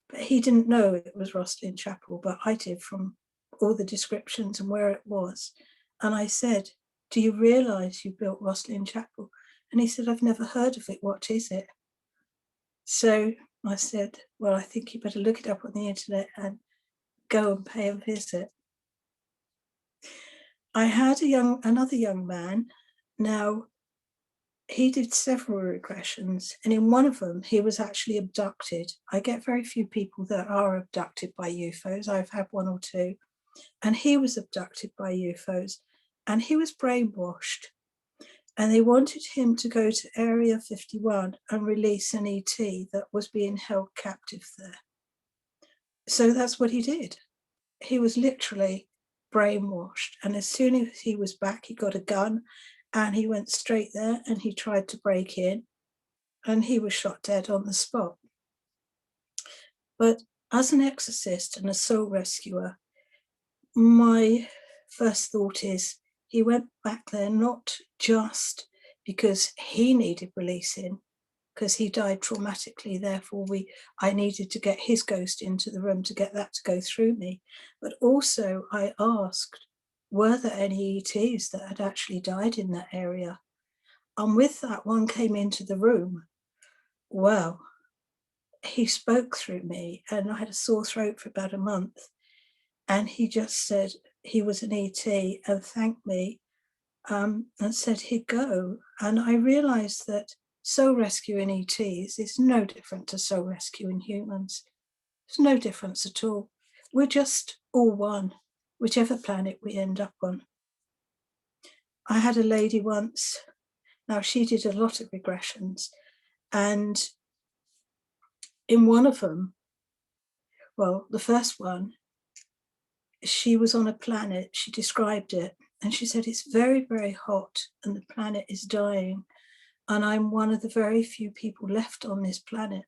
but he didn't know it was Rosslyn Chapel, but I did from all the descriptions and where it was. And I said, do you realise you built Rosslyn Chapel? And he said, I've never heard of it. What is it? So I said, well, I think you better look it up on the internet and go and pay a visit. I had another young man. Now, he did several regressions, and in one of them, he was actually abducted. I get very few people that are abducted by UFOs. I've had 1 or 2, and he was abducted by UFOs, and he was brainwashed. And they wanted him to go to Area 51 and release an ET that was being held captive there. So that's what he did. He was literally brainwashed. And as soon as he was back, he got a gun and he went straight there and he tried to break in and he was shot dead on the spot. But as an exorcist and a soul rescuer, my first thought is he went back there not just because he needed releasing, because he died traumatically, therefore I needed to get his ghost into the room to get that to go through me. But also I asked, were there any ETs that had actually died in that area? And with that, one came into the room. Well, he spoke through me and I had a sore throat for about a month. And he just said he was an ET and thanked me and said he'd go. And I realized that soul rescuing ETs is no different to soul rescuing humans. There's no difference at all. We're just all one, whichever planet we end up on. I had a lady once, now she did a lot of regressions, and in one of them, well, the first one, she was on a planet, she described it, and she said it's very, very hot and the planet is dying. And I'm one of the very few people left on this planet.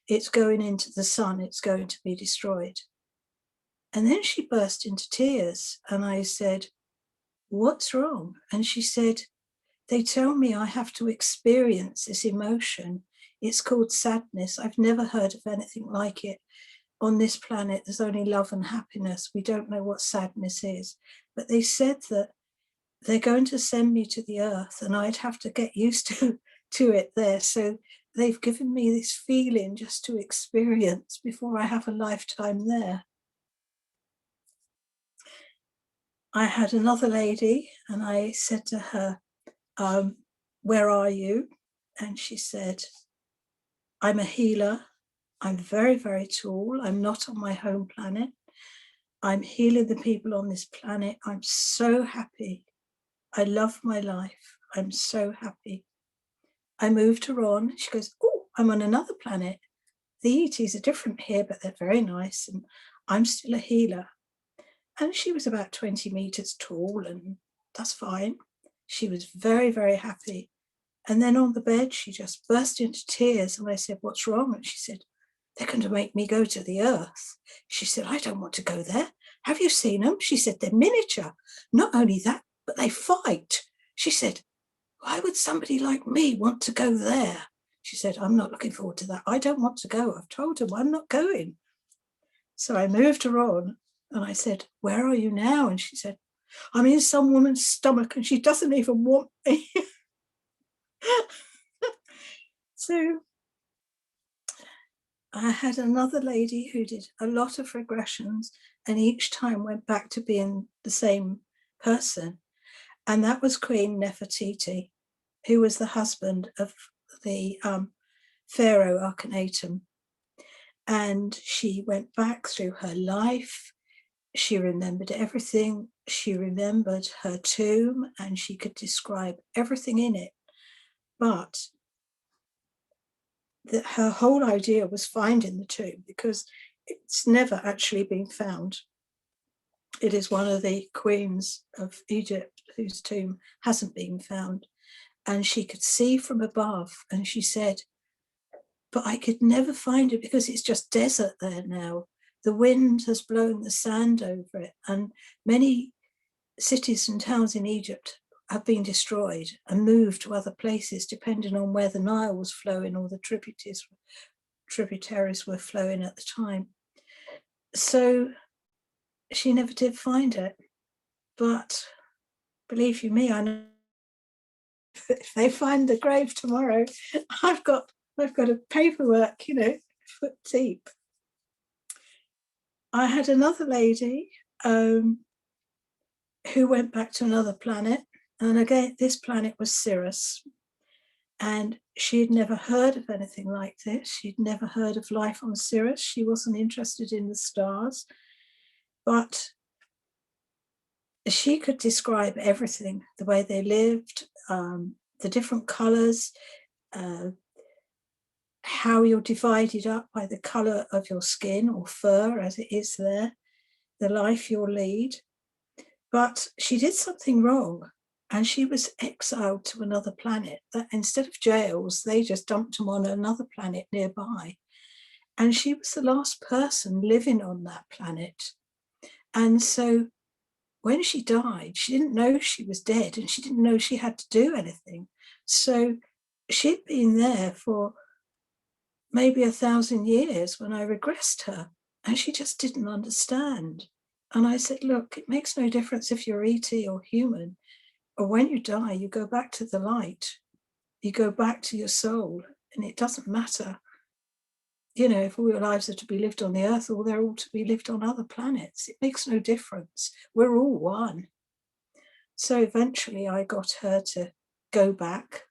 It's going into the sun, it's going to be destroyed. And then she burst into tears and I said, what's wrong? And she said, they tell me I have to experience this emotion. It's called sadness. I've never heard of anything like it. On this planet, there's only love and happiness. We don't know what sadness is. But they said that they're going to send me to the earth and I'd have to get used to it there. So they've given me this feeling just to experience before I have a lifetime there. I had another lady and I said to her, where are you? And she said, I'm a healer. I'm very, very tall. I'm not on my home planet. I'm healing the people on this planet. I'm so happy. I love my life. I'm so happy. I moved her on. She goes, oh, I'm on another planet. The ETs are different here, but they're very nice. And I'm still a healer. And she was about 20 meters tall, and that's fine. She was very, very happy. And then on the bed, she just burst into tears. And I said, what's wrong? And she said, they're going to make me go to the earth. She said, I don't want to go there. Have you seen them? She said, they're miniature. Not only that, but they fight. She said, why would somebody like me want to go there? She said, I'm not looking forward to that. I don't want to go. I've told them I'm not going. So I moved her on and I said, where are you now? And she said, I'm in some woman's stomach and she doesn't even want me. So I had another lady who did a lot of regressions and each time went back to being the same person. And that was Queen Nefertiti, who was the husband of the Pharaoh Akhenaten. And she went back through her life. She remembered everything. She remembered her tomb and she could describe everything in it. But that her whole idea was finding the tomb because it's never actually been found. It is one of the queens of Egypt whose tomb hasn't been found. And she could see from above and she said, but I could never find it because it's just desert there now. The wind has blown the sand over it and many cities and towns in Egypt have been destroyed and moved to other places depending on where the Nile was flowing or the tributaries were flowing at the time. So she never did find it. But believe you me, I know if they find the grave tomorrow, I've got a paperwork, you know, foot deep. I had another lady who went back to another planet. And again, this planet was Sirius. And she had never heard of anything like this. She'd never heard of life on Sirius. She wasn't interested in the stars. But she could describe everything, the way they lived, the different colors, how you're divided up by the color of your skin or fur as it is there, the life you'll lead. But she did something wrong and she was exiled to another planet. That instead of jails, they just dumped them on another planet nearby. And she was the last person living on that planet. And so when she died, she didn't know she was dead and she didn't know she had to do anything. So she'd been there for maybe 1,000 years when I regressed her and she just didn't understand. And I said, look, it makes no difference if you're ET or human, or when you die, you go back to the light, you go back to your soul, and it doesn't matter, you know, if all your lives are to be lived on the earth or they're all to be lived on other planets. It makes no difference. We're all one. So eventually I got her to go back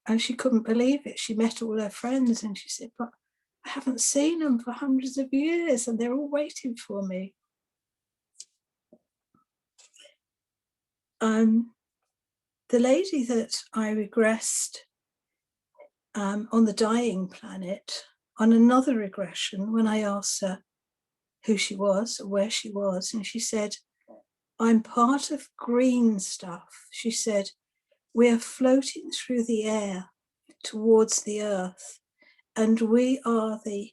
and she couldn't believe it. She met all her friends and she said, but I haven't seen them for hundreds of years and they're all waiting for me. The lady that I regressed on the dying planet, on another regression, when I asked her who she was or where she was, and she said, I'm part of green stuff. She said, we are floating through the air towards the earth, and we are the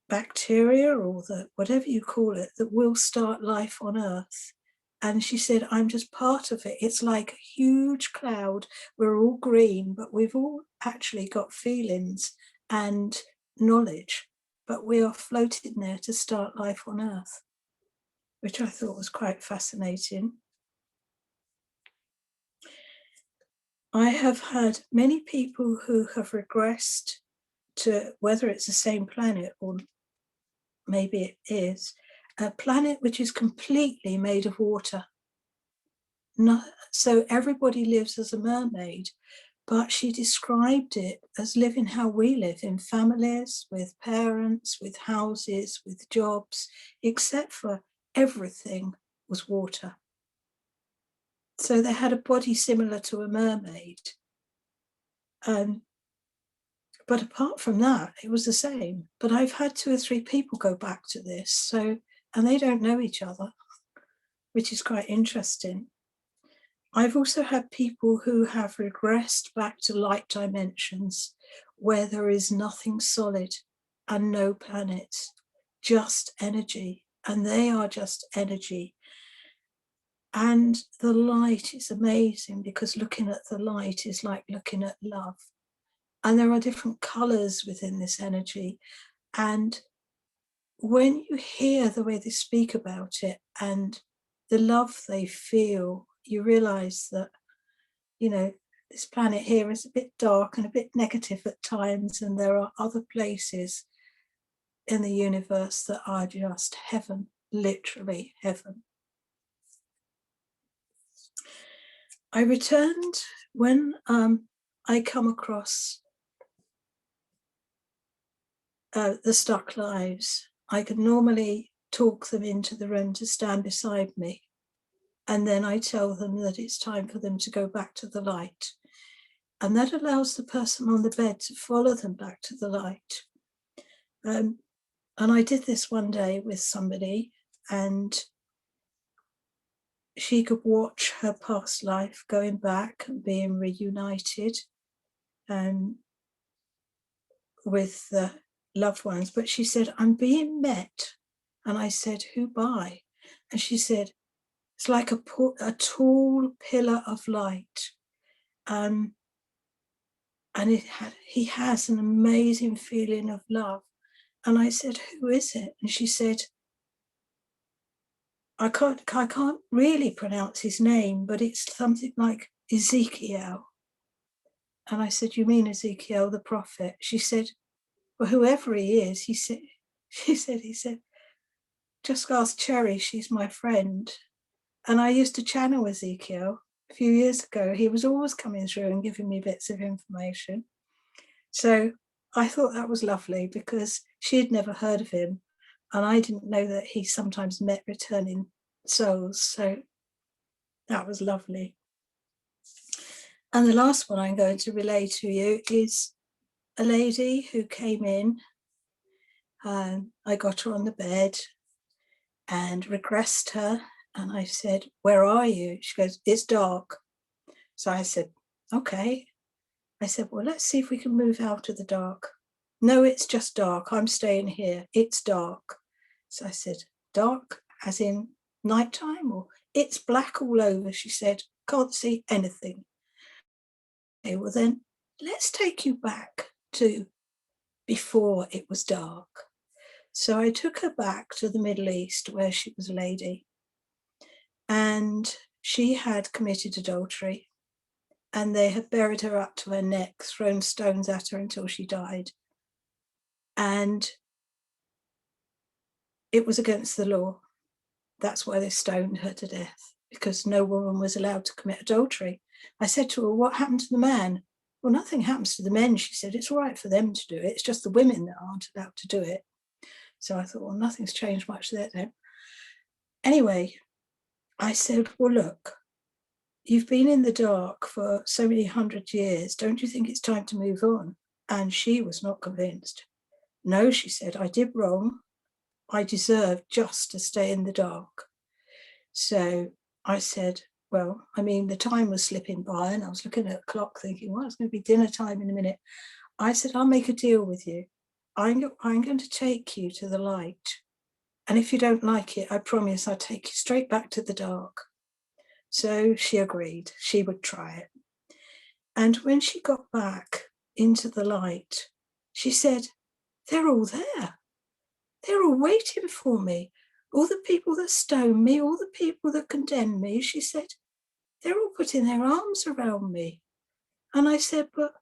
bacteria or the whatever you call it that will start life on earth. And she said, I'm just part of it. It's like a huge cloud. We're all green, but we've all actually got feelings and knowledge, but we are floating there to start life on earth, which I thought was quite fascinating. I have had many people who have regressed to, whether it's the same planet or maybe it is, a planet which is completely made of water. So everybody lives as a mermaid, but she described it as living how we live, in families, with parents, with houses, with jobs, except for everything was water. So they had a body similar to a mermaid. But apart from that, it was the same. But I've had 2 or 3 people go back to this, so, and they don't know each other, which is quite interesting. I've also had people who have regressed back to light dimensions where there is nothing solid and no planets, just energy, and they are just energy. And the light is amazing because looking at the light is like looking at love. And there are different colors within this energy. And when you hear the way they speak about it and the love they feel, you realize that, you know, this planet here is a bit dark and a bit negative at times, and there are other places in the universe that are just heaven, literally heaven. I returned when I come across the stuck lives. I could normally talk them into the room to stand beside me, and then I tell them that it's time for them to go back to the light. And that allows the person on the bed to follow them back to the light. And I did this one day with somebody, and she could watch her past life going back and being reunited with the loved ones. But she said, I'm being met. And I said, who by? And she said, it's like a tall pillar of light. And he has an amazing feeling of love. And I said, who is it? And she said, I can't really pronounce his name, but it's something like Ezekiel. And I said, you mean Ezekiel the prophet? She said, well, whoever he is, he said, just ask Cherry, she's my friend. And I used to channel Ezekiel a few years ago. He was always coming through and giving me bits of information. So I thought that was lovely because she had never heard of him. And I didn't know that he sometimes met returning souls. So that was lovely. And the last one I'm going to relay to you is a lady who came in. I got her on the bed and regressed her. And I said, where are you? She goes, it's dark. So I said, okay. I said, well, let's see if we can move out of the dark. No, it's just dark. I'm staying here. It's dark. So I said, dark as in nighttime, or it's black all over? She said, can't see anything. Okay, well then, let's take you back to before it was dark. So I took her back to the Middle East where she was a lady. And she had committed adultery. And they had buried her up to her neck, thrown stones at her until she died. And it was against the law. That's why they stoned her to death, because no woman was allowed to commit adultery. I said to her, what happened to the man? Well, nothing happens to the men, she said. It's all right for them to do it. It's just the women that aren't allowed to do it. So I thought, well, nothing's changed much there then. Anyway, I said, well, look, you've been in the dark for so many 100 years. Don't you think it's time to move on? And she was not convinced. No, she said, I did wrong. I deserve just to stay in the dark. So I said, well, I mean, the time was slipping by and I was looking at the clock thinking, well, it's going to be dinner time in a minute. I said, I'll make a deal with you. I'm going to take you to the light. And if you don't like it, I promise I'll take you straight back to the dark. So she agreed, she would try it. And when she got back into the light, she said, they're all there. They're all waiting for me. All the people that stone me, all the people that condemn me, she said, they're all putting their arms around me. And I said, but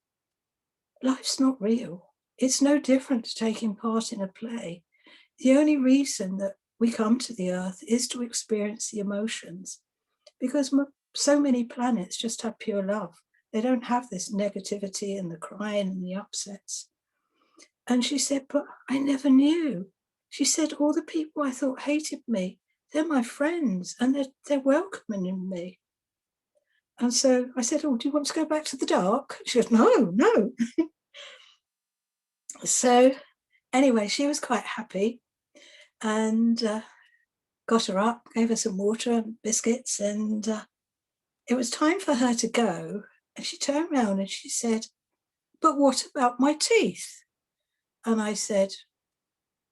life's not real. It's no different to taking part in a play. The only reason that we come to the earth is to experience the emotions, because so many planets just have pure love. They don't have this negativity and the crying and the upsets. And she said, but I never knew. She said, all the people I thought hated me, they're my friends and they're welcoming me. And so I said, oh, do you want to go back to the dark? She goes, no. So anyway, she was quite happy and got her up, gave her some water and biscuits, and it was time for her to go, and she turned around and she said, "But what about my teeth?" And I said,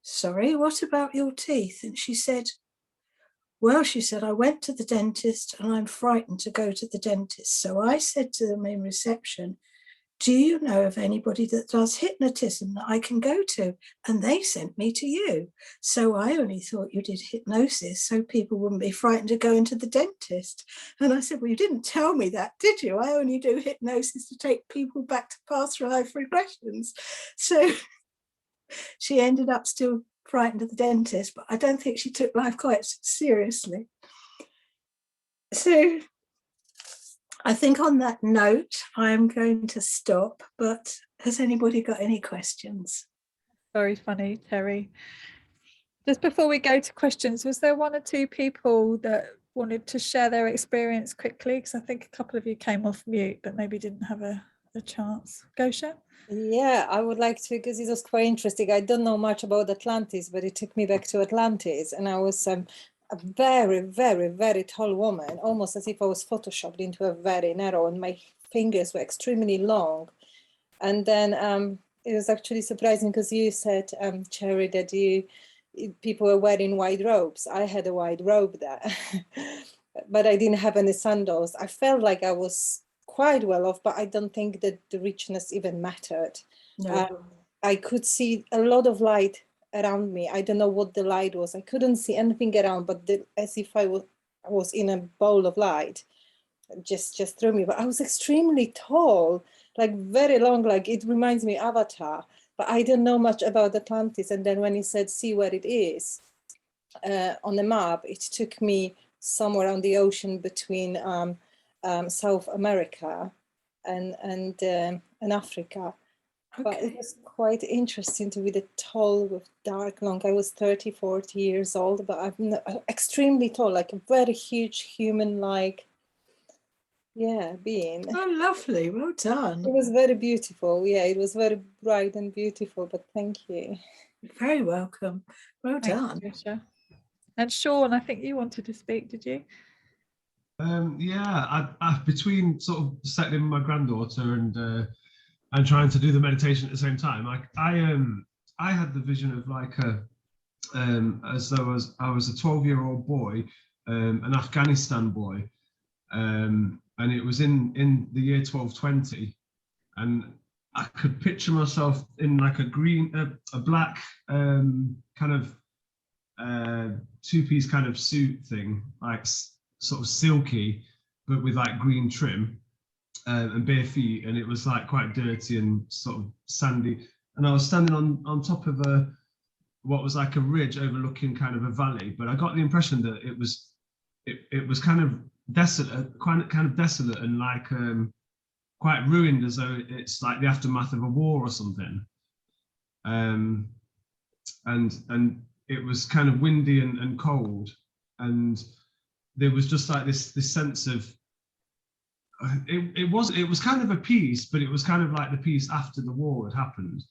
"Sorry, what about your teeth?" And she said, "Well," she said, "I went to the dentist and I'm frightened to go to the dentist. So I said to them in reception, do you know of anybody that does hypnotism that I can go to? And they sent me to you. So I only thought you did hypnosis so people wouldn't be frightened to go into the dentist." And I said, "Well, you didn't tell me that, did you? I only do hypnosis to take people back to past life regressions." So she ended up still frightened of the dentist, but I don't think she took life quite seriously. So I think on that note, I'm going to stop, but has anybody got any questions? Very funny, Terry. Just before we go to questions, was there one or two people that wanted to share their experience quickly? Because I think a couple of you came off mute, but maybe didn't have a chance. Gosha? Yeah, I would like to, because it was quite interesting. I don't know much about Atlantis, but it took me back to Atlantis, and I was a very, very, very tall woman, almost as if I was photoshopped into a very narrow, and my fingers were extremely long. And then it was actually surprising because you said, Cherry, that people were wearing white robes. I had a white robe there, but I didn't have any sandals. I felt like I was quite well off, but I don't think that the richness even mattered. No. I could see a lot of light around me. I don't know what the light was. I couldn't see anything around, but as if I was in a bowl of light just through me. But I was extremely tall, like very long, like it reminds me of Avatar, but I don't know much about Atlantis. And then when he said, see where it is on the map, it took me somewhere on the ocean between South America and Africa. Okay. But it was quite interesting to be the tall with dark long. I was 30, 40 years old, but I'm extremely tall, like a very huge human-like, being. Oh, lovely. Well done. It was very beautiful. Yeah, it was very bright and beautiful, but thank you. You're very welcome. Well Thanks, done. Gosha. And Sean, I think you wanted to speak, did you? Yeah, I between sort of settling my granddaughter and trying to do the meditation at the same time, I had the vision of like as though I was a 12-year-old boy, an Afghanistan boy, and it was in the year 1220, and I could picture myself in like a black kind of two-piece kind of suit thing, like sort of silky, but with like green trim, and bare feet, and it was like quite dirty and sort of sandy. And I was standing on top of what was like a ridge overlooking kind of a valley, but I got the impression that it was kind of desolate, kind of desolate and like quite ruined, as though it's like the aftermath of a war or something. And it was kind of windy and cold, and there was just like this sense of it was kind of a peace, but it was kind of like the peace after the war had happened.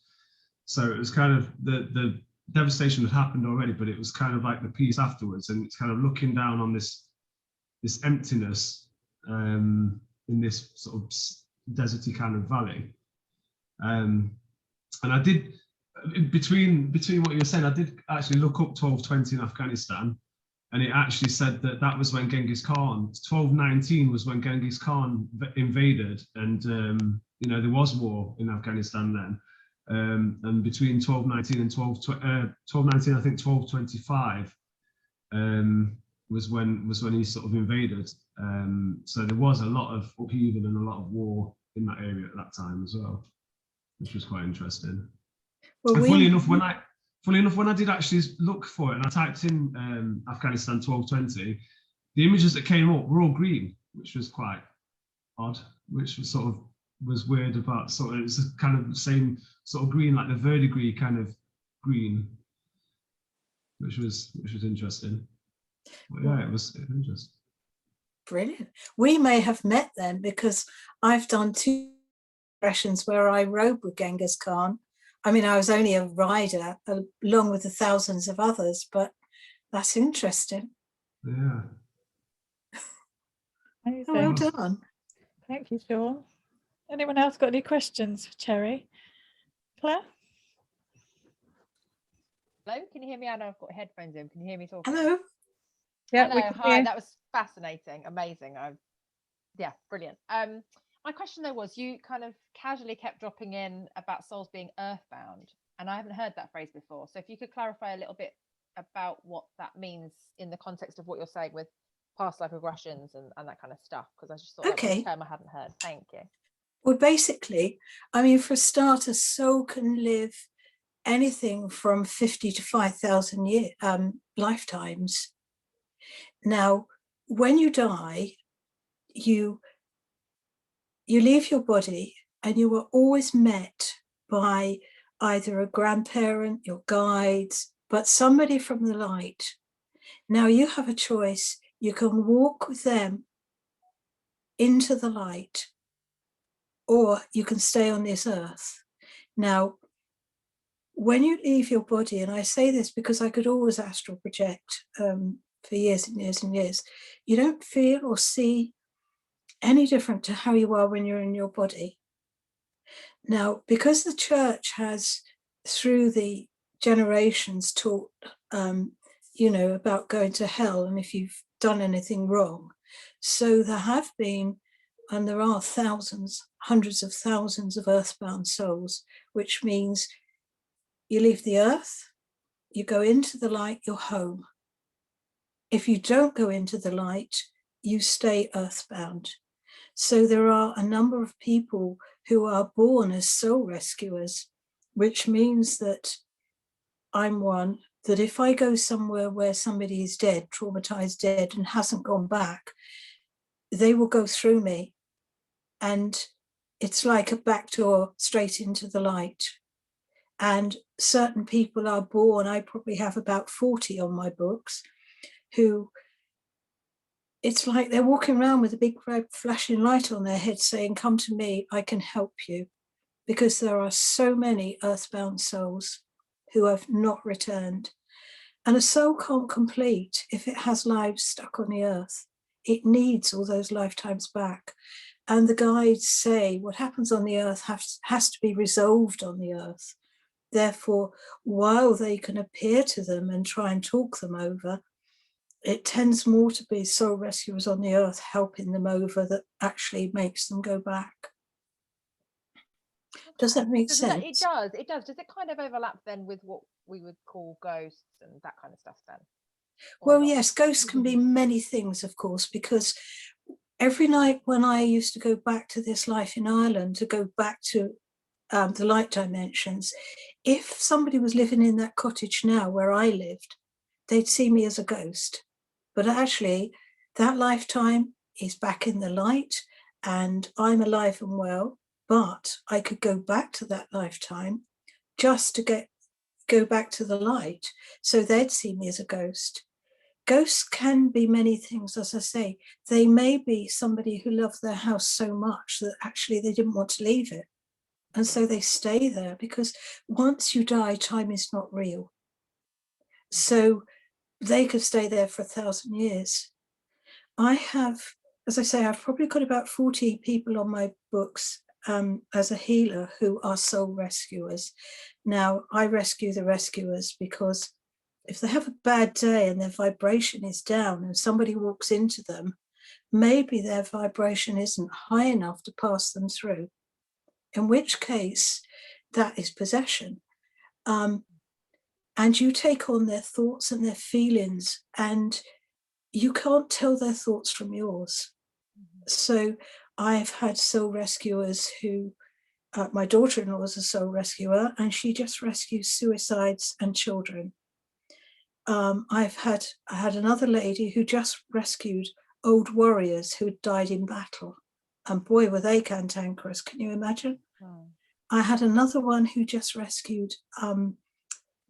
So it was kind of the devastation had happened already, but it was kind of like the peace afterwards, and it's kind of looking down on this emptiness in this sort of deserty kind of valley. And I did, between what you were saying, I did actually look up 1220 in Afghanistan, and it actually said that was when Genghis Khan, 1219 was when Genghis Khan invaded, and there was war in Afghanistan then. And between 1219 and 1219, I think 1225 was when he sort of invaded. So there was a lot of upheaval and a lot of war in that area at that time as well, which was quite interesting. Well, and Funny enough, when I did actually look for it and I typed in Afghanistan 1220, the images that came up were all green, which was quite odd, which was sort of was weird about sort of, it's kind of the same sort of green, like the verdigris kind of green, which was interesting. But yeah, it was interesting. Brilliant. We may have met then, because I've done 2 regressions where I rode with Genghis Khan. I mean, I was only a rider along with the thousands of others, but that's interesting. Yeah. Amazing. Oh, well done. Thank you, Sean. Anyone else got any questions for Cherry? Claire? Hello, can you hear me? I know I've got headphones in. Can you hear me talking? Hello. Yeah, Hello, hi. That was fascinating, amazing. Yeah, brilliant. My question though was, you kind of casually kept dropping in about souls being earthbound, and I haven't heard that phrase before. So if you could clarify a little bit about what that means in the context of what you're saying with past life regressions and that kind of stuff, because I just thought that was a term I hadn't heard. Thank you. Well, basically, I mean, for a start, a soul can live anything from 50 to 5,000 lifetimes. Now, when you die, you leave your body and you are always met by either a grandparent, your guides, but somebody from the light. Now you have a choice. You can walk with them into the light, or you can stay on this earth. Now, when you leave your body, and I say this because I could always astral project for years and years and years, you don't feel or see any different to how you are when you're in your body. Now, because the church has, through the generations, taught, about going to hell and if you've done anything wrong. So there have been, and there are thousands, hundreds of thousands of earthbound souls, which means you leave the earth, you go into the light, you're home. If you don't go into the light, you stay earthbound. So there are a number of people who are born as soul rescuers, which means that I'm one, that if I go somewhere where somebody is dead, traumatized dead, and hasn't gone back, they will go through me. And it's like a back door straight into the light. And certain people are born, I probably have about 40 on my books, who it's like they're walking around with a big red flashing light on their head saying, come to me, I can help you. Because there are so many earthbound souls who have not returned. And a soul can't complete if it has lives stuck on the earth. It needs all those lifetimes back. And the guides say what happens on the earth has to be resolved on the earth. Therefore, while they can appear to them and try and talk them over, it tends more to be soul rescuers on the earth helping them over that actually makes them go back. Does that make sense? It does. Does it kind of overlap then with what we would call ghosts and that kind of stuff then? Well, yes, ghosts can be many things, of course, because every night when I used to go back to this life in Ireland, to go back to the light dimensions, if somebody was living in that cottage now where I lived, they'd see me as a ghost. But actually, that lifetime is back in the light and I'm alive and well, but I could go back to that lifetime just to go back to the light. So they'd see me as a ghost. Ghosts can be many things, as I say. They may be somebody who loved their house so much that actually they didn't want to leave it. And so they stay there because once you die, time is not real. So they could stay there for 1,000 years. I have, as I say, I've probably got about 40 people on my books as a healer who are soul rescuers. Now, I rescue the rescuers because if they have a bad day and their vibration is down and somebody walks into them, maybe their vibration isn't high enough to pass them through, in which case that is possession. And you take on their thoughts and their feelings and you can't tell their thoughts from yours. So I've had soul rescuers who, my daughter-in-law is a soul rescuer and she just rescues suicides and children. I had another lady who just rescued old warriors who had died in battle. And boy, were they cantankerous, can you imagine? Oh. I had another one who just rescued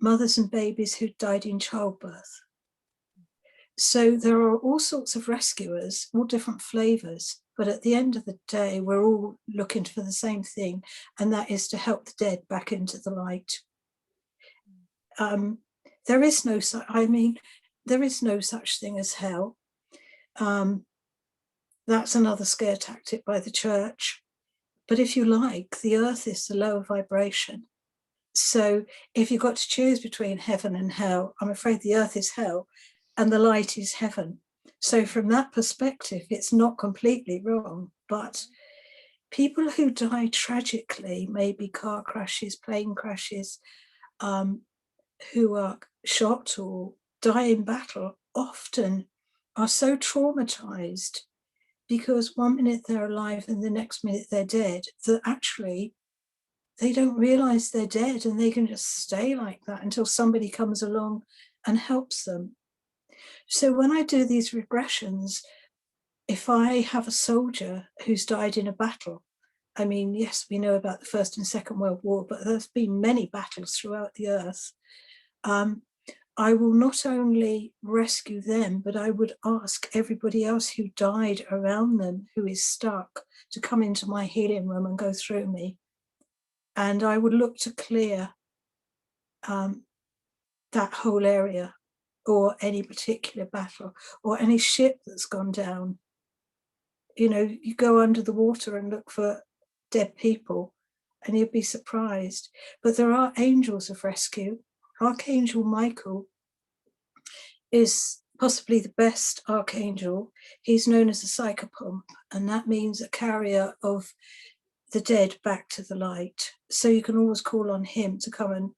mothers and babies who died in childbirth. So there are all sorts of rescuers, all different flavors, but at the end of the day, we're all looking for the same thing, and that is to help the dead back into the light. There is no such thing as hell. That's another scare tactic by the church. But if you like, the earth is the lower vibration. So if you've got to choose between heaven and hell, I'm afraid the earth is hell and the light is heaven. So from that perspective, it's not completely wrong. But people who die tragically, maybe car crashes, plane crashes, who are shot or die in battle, often are so traumatized because one minute they're alive and the next minute they're dead, that actually they don't realize they're dead, and they can just stay like that until somebody comes along and helps them. So when I do these regressions, if I have a soldier who's died in a battle, I mean, yes, we know about the First and Second World War, but there's been many battles throughout the earth. I will not only rescue them, but I would ask everybody else who died around them, who is stuck, to come into my healing room and go through me. And I would look to clear that whole area, or any particular battle, or any ship that's gone down. You know, you go under the water and look for dead people, and you'd be surprised. But there are angels of rescue. Archangel Michael is possibly the best archangel. He's known as a psychopomp, and that means a carrier of the dead back to the light. So you can always call on him to come and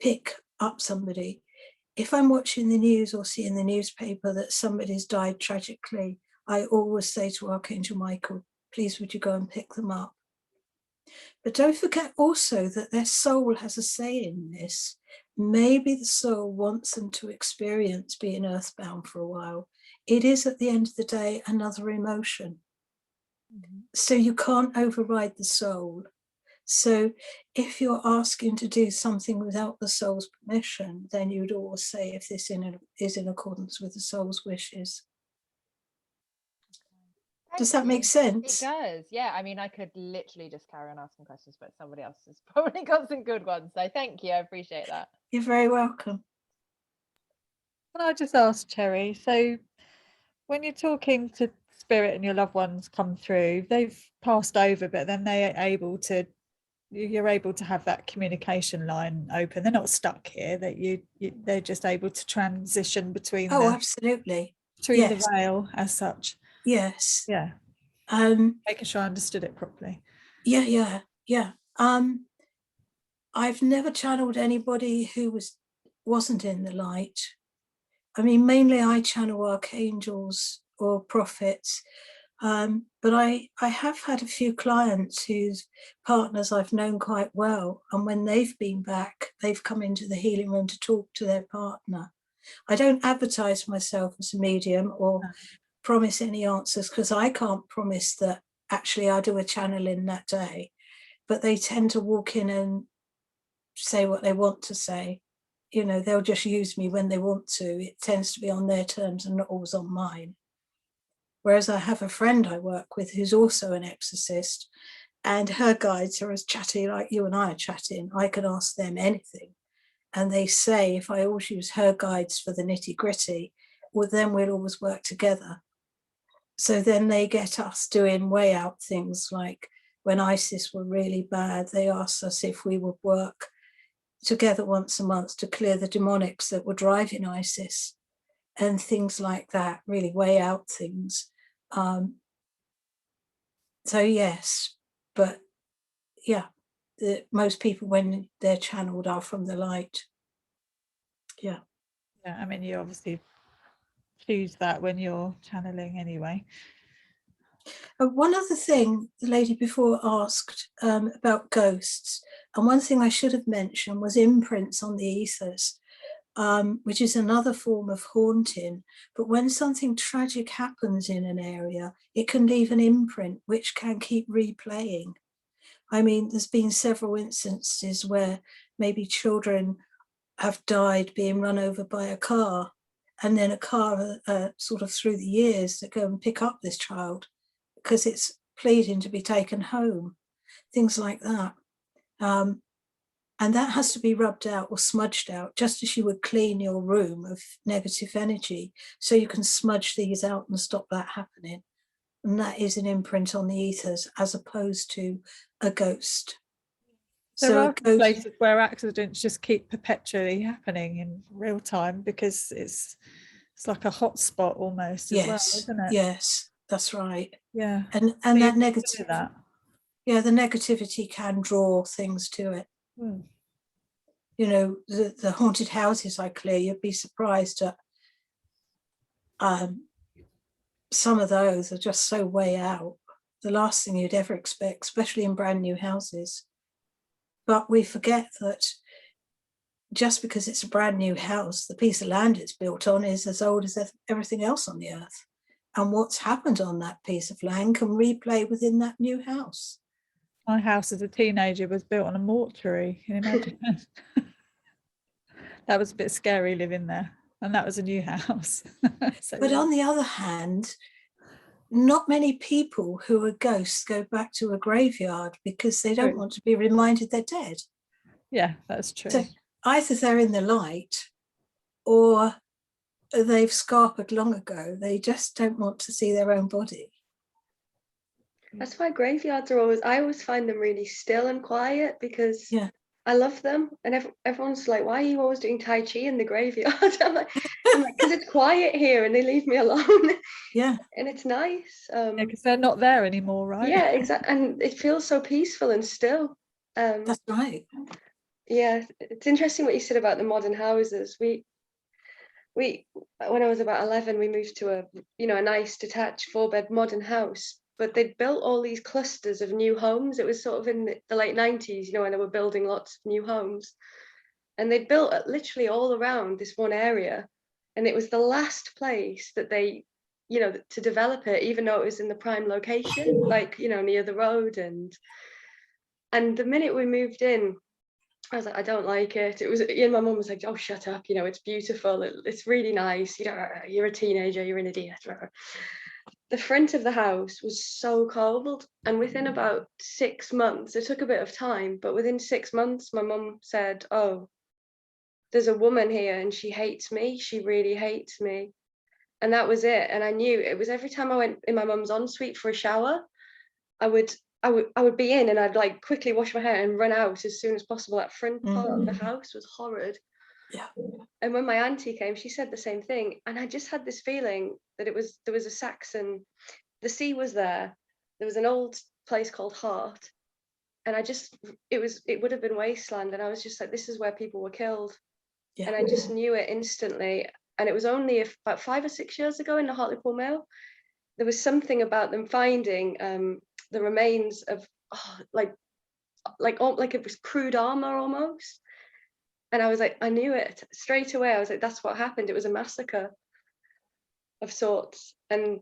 pick up somebody. If I'm watching the news or seeing the newspaper that somebody's died tragically, I always say to Archangel Michael, please would you go and pick them up? But don't forget also that their soul has a say in this. Maybe the soul wants them to experience being earthbound for a while. It is, at the end of the day, another emotion. So you can't override the soul. So if you're asking to do something without the soul's permission, then you'd always say if this is in accordance with the soul's wishes. Does that make sense? It does. Yeah. I mean, I could literally just carry on asking questions, but somebody else has probably got some good ones. So thank you. I appreciate that. You're very welcome. Can I just ask, Cherry, so when you're talking to spirit and your loved ones come through, they've passed over, but then you're able to have that communication line open. They're not stuck here, that they're just able to transition between absolutely. Between the veil as such. Yes. Yeah. Making sure I understood it properly. Yeah. I've never channeled anybody who wasn't in the light. I mean, mainly I channel archangels or prophets, but I have had a few clients whose partners I've known quite well, and when they've been back, they've come into the healing room to talk to their partner. I don't advertise myself as a medium or promise any answers, because I can't promise that actually I do a channeling that day, but they tend to walk in and say what they want to say. You know, they'll just use me when they want to. It tends to be on their terms and not always on mine. Whereas I have a friend I work with who's also an exorcist, and her guides are as chatty like you and I are chatting. I can ask them anything. And they say if I always use her guides for the nitty gritty, well, then we'll always work together. So then they get us doing way out things, like when ISIS were really bad, they asked us if we would work together once a month to clear the demonics that were driving ISIS and things like that, really way out things. So yes, but yeah, most people when they're channeled are from the light. Yeah. Yeah, I mean, you obviously choose that when you're channeling anyway. One other thing the lady before asked about ghosts, and one thing I should have mentioned was imprints on the ethos, which is another form of haunting. But when something tragic happens in an area, it can leave an imprint which can keep replaying. I mean, there's been several instances where maybe children have died being run over by a car, and then a car sort of through the years that go and pick up this child because it's pleading to be taken home, things like that. And that has to be rubbed out or smudged out, just as you would clean your room of negative energy. So you can smudge these out and stop that happening. and that is an imprint on the ethers as opposed to a ghost. There a are places where accidents just keep perpetually happening in real time because it's like a hot spot almost as well, isn't it? Yes, that's right. Yeah. And So that negative, yeah, the negativity can draw things to it. You know, the haunted houses I clear, you'd be surprised at some of those are just so way out. The last thing you'd ever expect, especially in brand new houses. But we forget that just because it's a brand new house, the piece of land it's built on is as old as everything else on the earth. And what's happened on that piece of land can replay within that new house. My house as a teenager was built on a mortuary. Can you imagine? That was a bit scary living there. And that was a new house. But on the other hand, not many people who are ghosts go back to a graveyard because they don't want to be reminded they're dead. Yeah, that's true. So either they're in the light or they've scarpered long ago. They just don't want to see their own body. That's why graveyards are I always find them really still and quiet because I love them. And everyone's like, why are you always doing Tai Chi in the graveyard? I'm like, because it's quiet here and they leave me alone. Yeah. And it's nice. Because they're not there anymore, right? Yeah, exactly. And it feels so peaceful and still. That's right. Yeah, it's interesting what you said about the modern houses. We when I was about 11, we moved to a nice detached 4-bed modern house. But they'd built all these clusters of new homes. It was sort of in the late 90s, when they were building lots of new homes. And they'd built literally all around this one area. And it was the last place that they, to develop it, even though it was in the prime location, like, near the road. And the minute we moved in, I was like, I don't like it. It was, my mum was like, oh, shut up. It's beautiful. It's really nice. You're a teenager. You're an idiot. The front of the house was so cold, and within about 6 months, it took a bit of time, but within 6 months, my mum said, oh, there's a woman here and she hates me. She really hates me. And that was it. And I knew it was every time I went in my mum's ensuite for a shower, I would be in and I'd like quickly wash my hair and run out as soon as possible. That front part of the house was horrid. Yeah. And when my auntie came, she said the same thing. And I just had this feeling that there was a Saxon, the sea was there. There was an old place called Hart. And it would have been wasteland. And I was just like, this is where people were killed. Yeah. And I just knew it instantly. And it was only about 5 or 6 years ago in the Hartlepool Mail, there was something about them finding the remains of like it was crude armor almost. And I was like, I knew it straight away. I was like, that's what happened. It was a massacre of sorts. And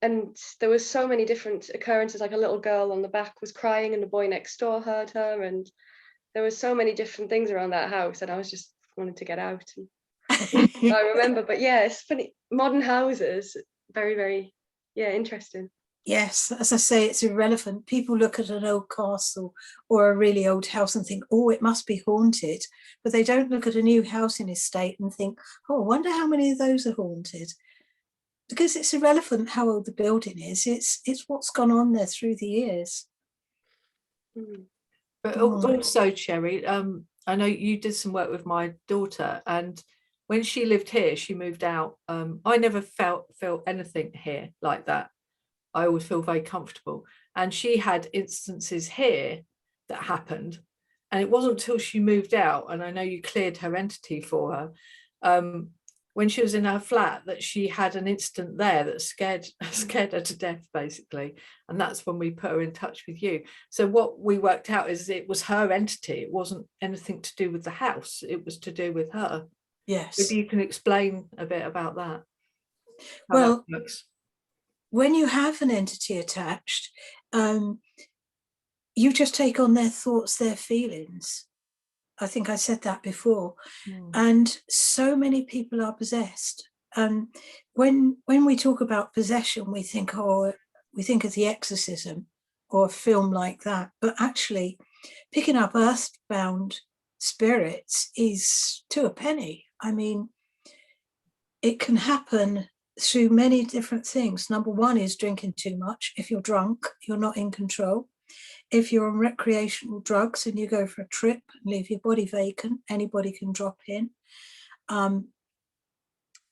there was so many different occurrences, like a little girl on the back was crying and the boy next door heard her. And there was so many different things around that house. And I was just wanting to get out. And I remember, but yeah, it's funny. Modern houses, very, very, interesting. Yes, as I say, it's irrelevant. People look at an old castle or a really old house and think, oh, it must be haunted. But they don't look at a new housing estate and think, oh, I wonder how many of those are haunted. Because it's irrelevant how old the building is. It's what's gone on there through the years. But also, Cherry, I know you did some work with my daughter, and when she lived here, she moved out. I never felt anything here like that. I always feel very comfortable. And she had instances here that happened. And it wasn't until she moved out, and I know you cleared her entity for her, when she was in her flat, that she had an incident there that scared her to death, basically. And that's when we put her in touch with you. So what we worked out is it was her entity. It wasn't anything to do with the house. It was to do with her. Yes. Maybe you can explain a bit about that. Well, when you have an entity attached, you just take on their thoughts, their feelings. I think I said that before. And so many people are possessed. When we talk about possession, we think of the exorcism or a film like that. But actually, picking up earthbound spirits is to a penny. I mean, it can happen through many different things. Number one is drinking too much. If you're drunk, you're not in control. If you're on recreational drugs and you go for a trip and leave your body vacant, anybody can drop in.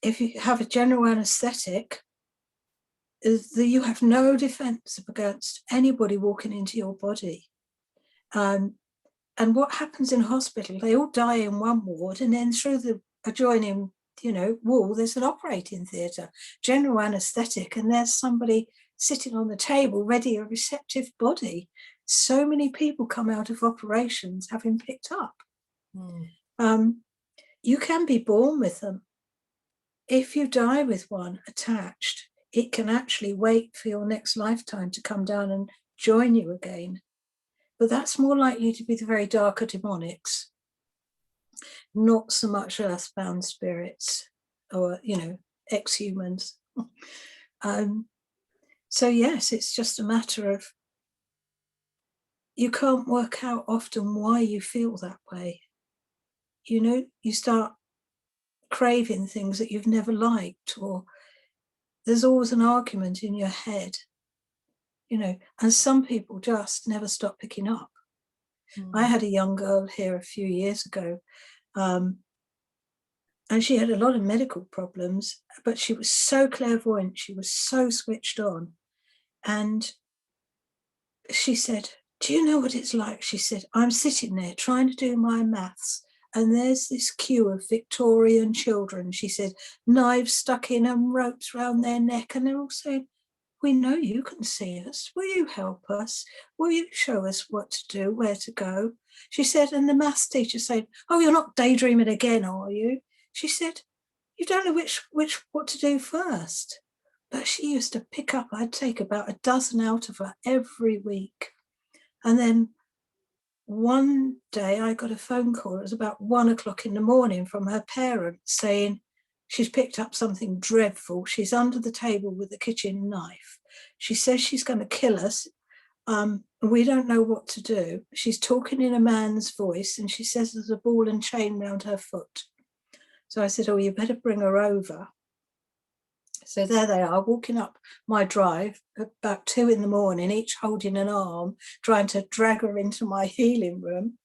If you have a general anesthetic, you have no defense against anybody walking into your body. And what happens in hospital, they all die in one ward, and then through the adjoining, wall, there's an operating theatre, general anaesthetic, and there's somebody sitting on the table ready, a receptive body. So many people come out of operations having picked up. You can be born with them. If you die with one attached, it can actually wait for your next lifetime to come down and join you again. But that's more likely to be the very darker demonics, not so much earthbound spirits or, ex-humans. So yes, it's just a matter of, you can't work out often why you feel that way. You start craving things that you've never liked, or there's always an argument in your head, and some people just never stop picking up. I had a young girl here a few years ago, and she had a lot of medical problems, but she was so clairvoyant, she was so switched on. And she said, "Do you know what it's like?" She said, "I'm sitting there trying to do my maths, and there's this queue of Victorian children," she said, "knives stuck in them, ropes round their neck, and they're all saying, 'We know you can see us. Will you help us? Will you show us what to do, where to go?'" She said, and the maths teacher said, "Oh, you're not daydreaming again, are you?" She said, "You don't know what to do first." But she used to pick up, I'd take about a dozen out of her every week. And then one day I got a phone call, it was about 1 o'clock in the morning, from her parents saying she's picked up something dreadful. She's under the table with the kitchen knife. She says she's going to kill us. We don't know what to do. She's talking in a man's voice, and she says there's a ball and chain round her foot. So I said, "Oh, you better bring her over." So there they are, walking up my drive about 2 in the morning, each holding an arm, trying to drag her into my healing room.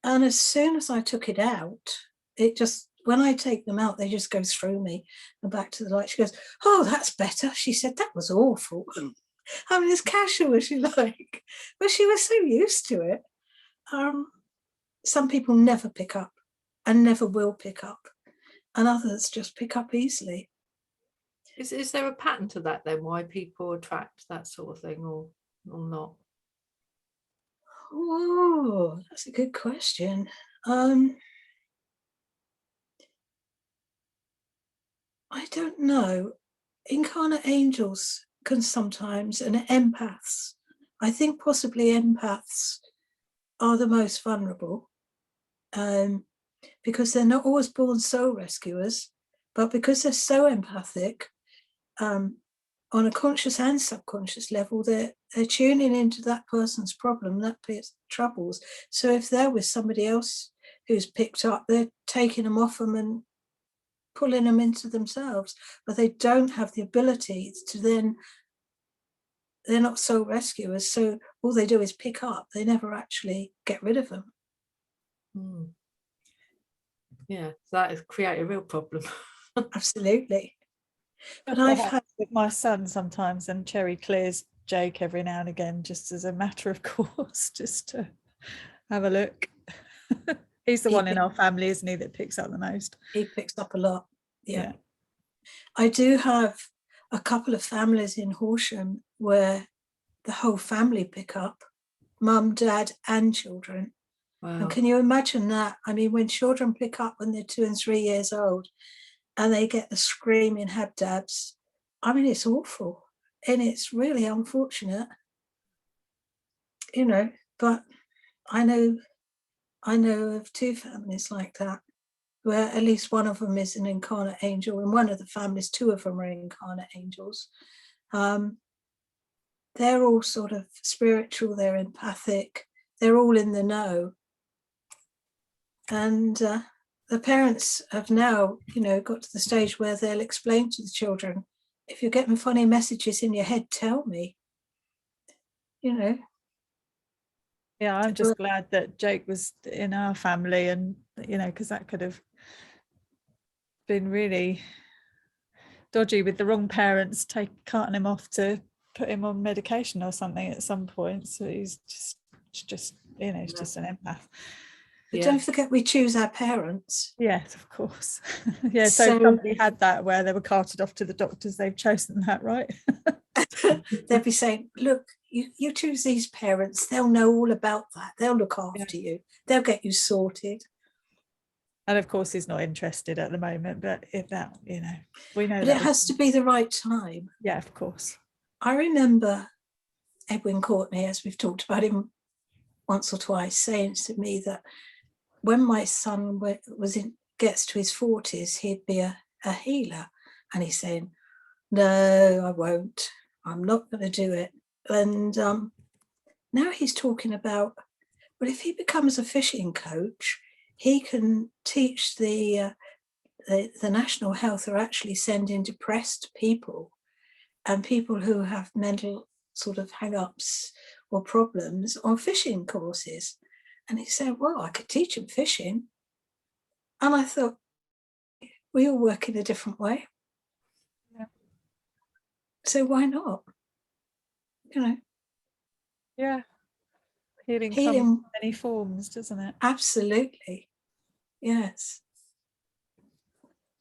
And as soon as I took it out, when I take them out, they just go through me and back to the light. She goes, "Oh, that's better." She said, "That was awful." I mean, as casual as you like, but she was so used to it. Some people never pick up and never will pick up, and others just pick up easily. Is there a pattern to that then, why people attract that sort of thing, or not? Oh, that's a good question. I don't know. Incarnate angels can sometimes, and empaths. I think possibly empaths are the most vulnerable, because they're not always born soul rescuers, but because they're so empathic, on a conscious and subconscious level, they're tuning into that person's problem, that person's troubles. So if they're with somebody else who's picked up, they're taking them off them and pulling them into themselves, but they don't have the ability to then, they're not soul rescuers, so all they do is pick up. They never actually get rid of them. Yeah, that has created a real problem. Absolutely. But I've I've had had with my son sometimes, and Cherry clears Jake every now and again, just as a matter of course, just to have a look. He's the one in our family, isn't he, that picks up the most? He picks up a lot. Yeah. I do have a couple of families in Horsham where the whole family pick up, mum, dad, and children. Wow. And can you imagine that? I mean, when children pick up when they're 2 and 3 years old, and they get the screaming habdabs, I mean, it's awful, and it's really unfortunate, but I know of 2 families like that, where at least one of them is an incarnate angel, and one of the families, 2 of them are incarnate angels. They're all sort of spiritual, they're empathic, they're all in the know. And the parents have now, got to the stage where they'll explain to the children if you're getting funny messages in your head, tell me. You know. Yeah, I'm just glad that Jake was in our family, and you know, because that could have been really dodgy with the wrong parents carting him off to put him on medication or something at some point. So he's just you know, he's just an empath. But don't forget, we choose our parents. Yes, of course. Yeah, so somebody had that where they were carted off to the doctors. They've chosen that, right? They'd be saying, look, you choose these parents. They'll know all about that. They'll look after you. They'll get you sorted. And of course, he's not interested at the moment. But if that, you know, we know. But it has to be the right time. Yeah, of course. I remember Edwin Courtney, as we've talked about him once or twice, saying to me that when my son gets to his 40s, he'd be a healer. And he's saying, no, I won't. I'm not going to do it. And now he's talking about, but if he becomes a fishing coach, he can teach the National Health are actually sending depressed people and people who have mental sort of hang-ups or problems on fishing courses. And he said, well, I could teach him fishing. And I thought, we all work in a different way. Yeah. So why not? You know. Yeah. Healing comes in many forms, doesn't it? Absolutely. Yes.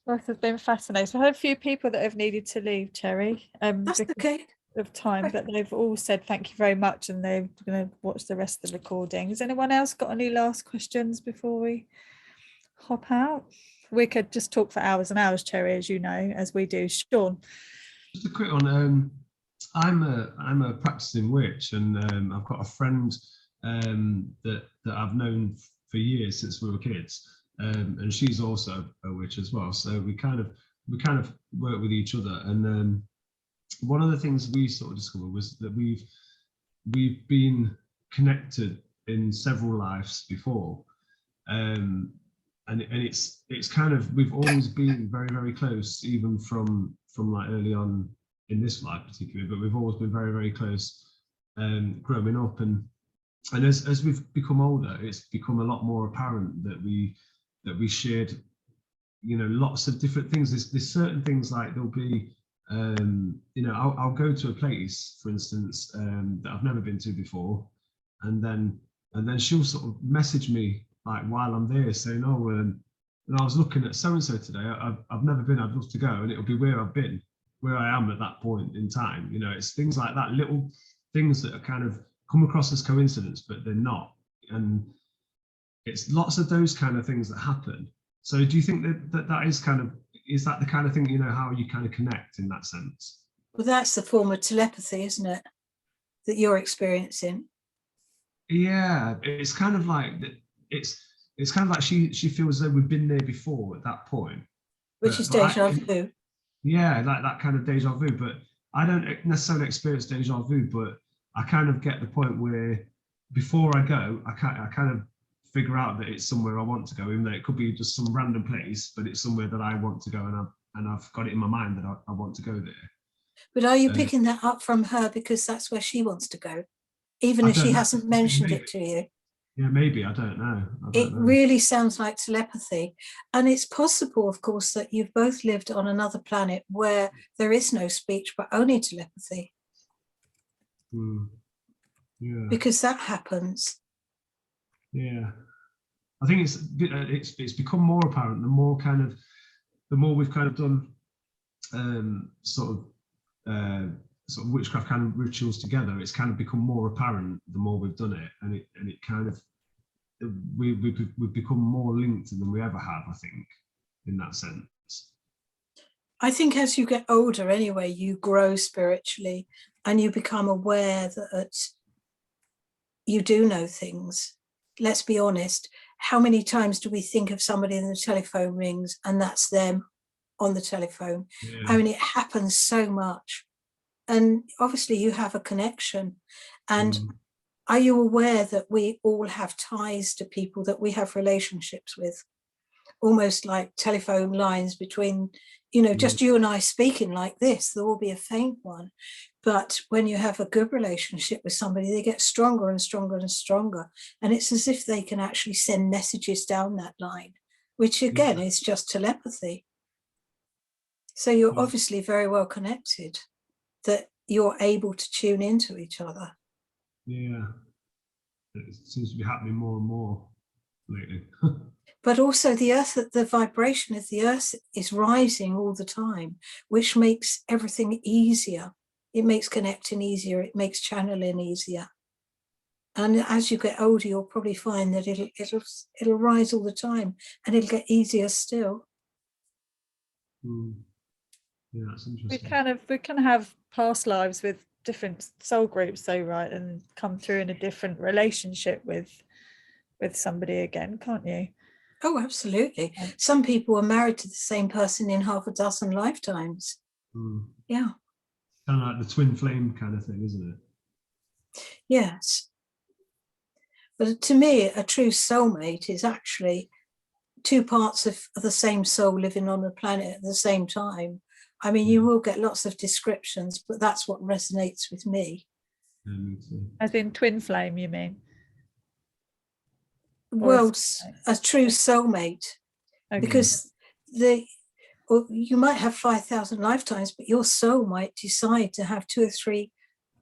Both have been fascinating. I had a few people that have needed to leave, Cherry. That's okay. Of time, but they've all said thank you very much, and they're going to watch the rest of the recording. Has anyone else got any last questions before we hop out? We could just talk for hours and hours, Cherry, as you know, as we do. Sean, just a quick one. I'm a practicing witch, and I've got a friend that I've known for years, since we were kids, and she's also a witch as well. So we kind of work with each other, and one of the things we sort of discovered was that we've been connected in several lives before, and it's kind of, we've always been very, very close, even from like early on in this life particularly, but we've always been very, very close growing up, and as we've become older, it's become a lot more apparent that we shared, you know, lots of different things. There's certain things, like there'll be you know, I'll go to a place, for instance, that I've never been to before, and then she'll sort of message me like while I'm there, saying, oh, and I was looking at so and so today. I've never been. I'd love to go, and it'll be where I've been, where I am at that point in time. You know, it's things like that, little things that are kind of come across as coincidence, but they're not. And it's lots of those kind of things that happen. So do you think that is kind of, is that the kind of thing, you know, how you kind of connect in that sense? Well, that's the form of telepathy, isn't it, that you're experiencing? Yeah, it's kind of like, it's kind of like she feels as though we've been there before at that point. Which is deja vu. Yeah, like that kind of deja vu. But I don't necessarily experience deja vu, but I kind of get the point where before I go, I kind of figure out that it's somewhere I want to go, even though it could be just some random place, but it's somewhere that I want to go, and I've got it in my mind that I want to go there. But are you picking that up from her because that's where she wants to go, even if she hasn't mentioned it to you? Yeah, maybe. I don't know. It really sounds like telepathy. And it's possible, of course, that you've both lived on another planet where there is no speech, but only telepathy. Yeah. Because that happens. Yeah. I think it's become more apparent the more we've kind of done sort of witchcraft kind of rituals together. It's kind of become more apparent the more we've done it, and it kind of, we've become more linked than we ever have, I think, in that sense. I think as you get older anyway, you grow spiritually and you become aware that you do know things. Let's be honest. How many times do we think of somebody and the telephone rings and that's them on the telephone? Yeah. I mean, it happens so much. And obviously you have a connection. And are you aware that we all have ties to people that we have relationships with? Almost like telephone lines between You know, just you and I speaking like this, there will be a faint one. But when you have a good relationship with somebody, they get stronger and stronger and stronger. And it's as if they can actually send messages down that line, which again is just telepathy. So you're obviously very well connected, that you're able to tune into each other. Yeah. It seems to be happening more and more lately. But also the earth, the vibration of the earth is rising all the time, which makes everything easier. It makes connecting easier. It makes channeling easier. And as you get older, you'll probably find that it'll rise all the time, and it'll get easier still. Yeah, that's interesting. We can have past lives with different soul groups, though, right? And come through in a different relationship with somebody again, can't you? Oh, absolutely. Some people are married to the same person in half a dozen lifetimes. Yeah. Kind of like the twin flame kind of thing, isn't it? Yes. But to me, a true soulmate is actually two parts of the same soul living on the planet at the same time. I mean, you will get lots of descriptions, but that's what resonates with me. Yeah, me too. As in twin flame, you mean? Well, a true soulmate, because you might have 5,000 lifetimes, but your soul might decide to have 2 or 3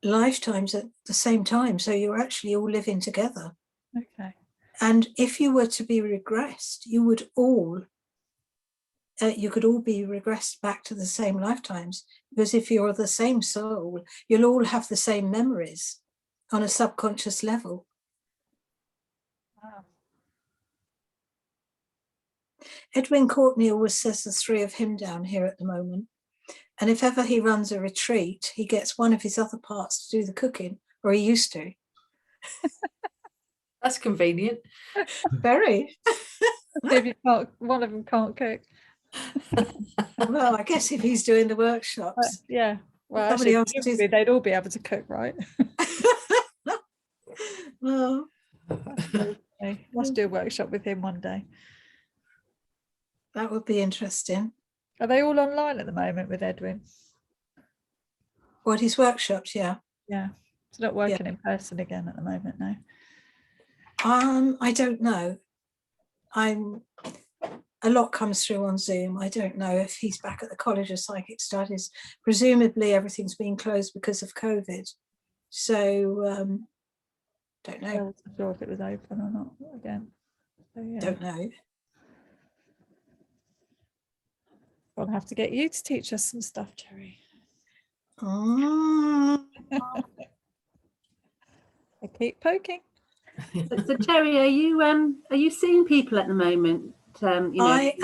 lifetimes at the same time. So you're actually all living together. Okay. And if you were to be regressed, you would all, you could all be regressed back to the same lifetimes, because if you're the same soul, you'll all have the same memories on a subconscious level. Wow. Edwin Courtney always says there's 3 of him down here at the moment. And if ever he runs a retreat, he gets one of his other parts to do the cooking, or he used to. That's convenient. Very. Maybe one of them can't cook. Well, I guess if he's doing the workshops. Yeah. Well, somebody actually, else do... they'd all be able to cook, right? Well, let's do a workshop with him one day. That would be interesting. Are they all online at the moment with Edwin? What, his workshops? Yeah. Yeah. It's not working in person again at the moment, no. I don't know. A lot comes through on Zoom. I don't know if he's back at the College of Psychic Studies. Presumably everything's been closed because of COVID. So don't know. I wasn't sure if it was open or not again. So, yeah. Don't know. We'll have to get you to teach us some stuff, Jerry. I keep poking. So Terry, are you seeing people at the moment? You know, I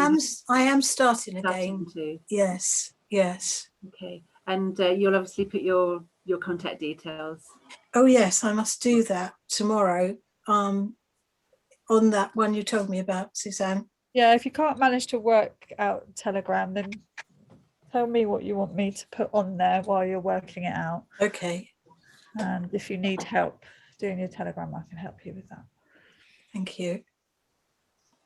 am starting again. Yes. Okay, and you'll obviously put your contact details. Oh yes, I must do that tomorrow. On that one you told me about, Suzanne. Yeah, if you can't manage to work out Telegram, then tell me what you want me to put on there while you're working it out. Okay. And if you need help doing your Telegram, I can help you with that. Thank you.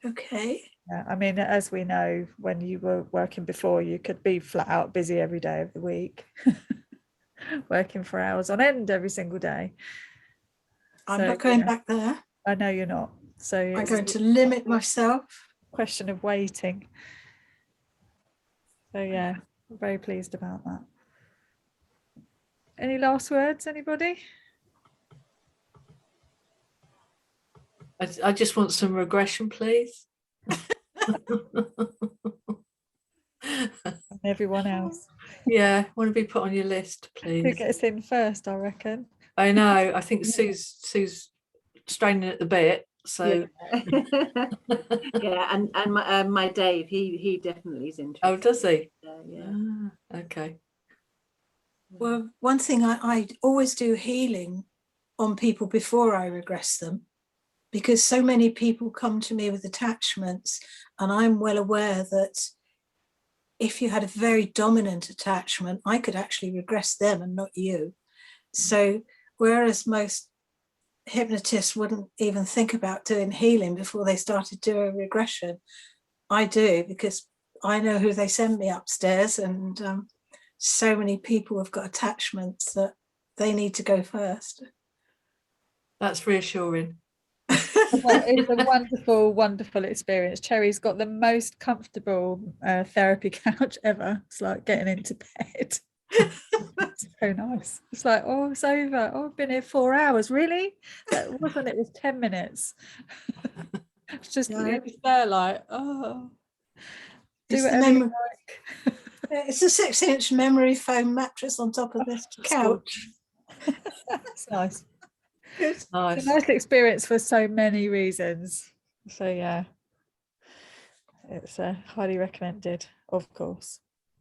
Okay. Yeah, I mean, as we know, when you were working before, you could be flat out busy every day of the week, working for hours on end every single day. I'm not going back there. I know you're not. So I'm going to limit myself. Question of waiting. So yeah, I'm very pleased about that. Any last words, anybody? I just want some regression, please. And everyone else. Yeah, want to be put on your list, please. Who gets in first, I reckon. I know. I think Sue's straining at the bit. So yeah, and my Dave, he definitely is interested. Oh, does he? Yeah. Okay. Well, one thing I always do healing on people before I regress them, because so many people come to me with attachments, and I'm well aware that if you had a very dominant attachment, I could actually regress them and not you. So whereas most hypnotists wouldn't even think about doing healing before they started doing regression, I do, because I know who they send me upstairs, and so many people have got attachments that they need to go first. That's reassuring. Well, it's a wonderful, wonderful experience. Cherry's got the most comfortable therapy couch ever. It's like getting into bed. It's so nice. It's like, oh, it's over. Oh, I've been here 4 hours. Really? That wasn't. It was 10 minutes. It's just Yeah. it's there, like, oh, do It's the whatever you mem- like. It's a 6-inch memory foam mattress on top of this couch. It's nice. Good. Nice. It's a nice experience for so many reasons. So yeah, it's highly recommended, of course.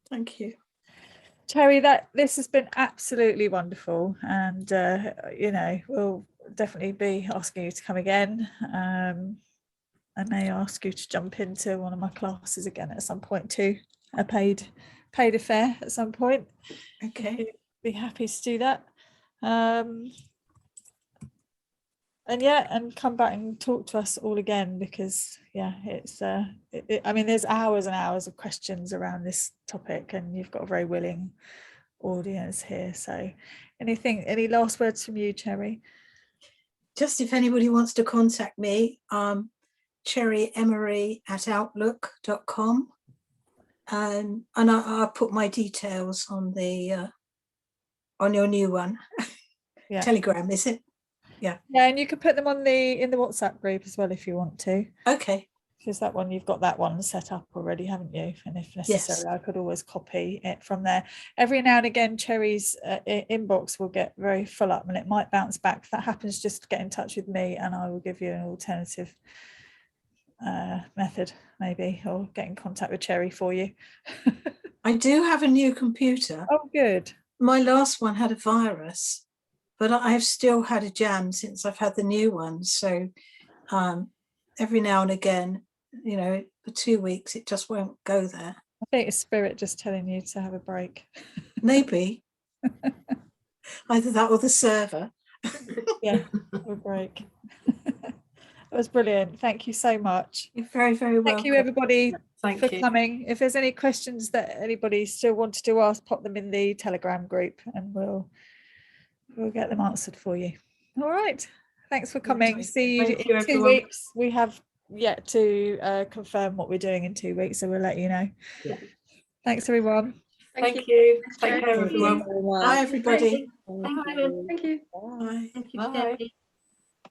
Thank you. Terry, this has been absolutely wonderful, and you know, we'll definitely be asking you to come again. I may ask you to jump into one of my classes again at some point too, a paid affair at some point. Okay. Be happy to do that. And yeah, and come back and talk to us all again, because yeah, it's I mean, there's hours and hours of questions around this topic, and you've got a very willing audience here. So any last words from you, Cherry? Just if anybody wants to contact me, cherryemery@outlook.com, and I'll put my details on the on your new one. Yeah. Telegram, is it? Yeah. Yeah, and you can put them in the WhatsApp group as well if you want to. Okay. Because that one, you've got that one set up already, haven't you? And if necessary, I could always copy it from there. Every now and again, Cherry's inbox will get very full up and it might bounce back. If that happens, just get in touch with me and I will give you an alternative method, maybe, or get in contact with Cherry for you. I do have a new computer. Oh, good. My last one had a virus, but I've still had a jam since I've had the new one. So every now and again, you know, for 2 weeks, it just won't go there. I think it's spirit just telling you to have a break. Maybe. Either that or the server. Yeah, have a break. That was brilliant. Thank you so much. You're very, very welcome. Thank you, everybody, Thank for you. coming. If there's any questions that anybody still wanted to ask, pop them in the Telegram group and we'll get them answered for you. All right. Thanks for coming. See you Thank you, in 2 everyone. weeks. We have yet to confirm what we're doing in 2 weeks, so we'll let you know. Yeah. Thanks, everyone. Thank you. Take Cherry. care, everyone. Bye, everybody. Thank you. Bye. Thank you, Bye. Cherry.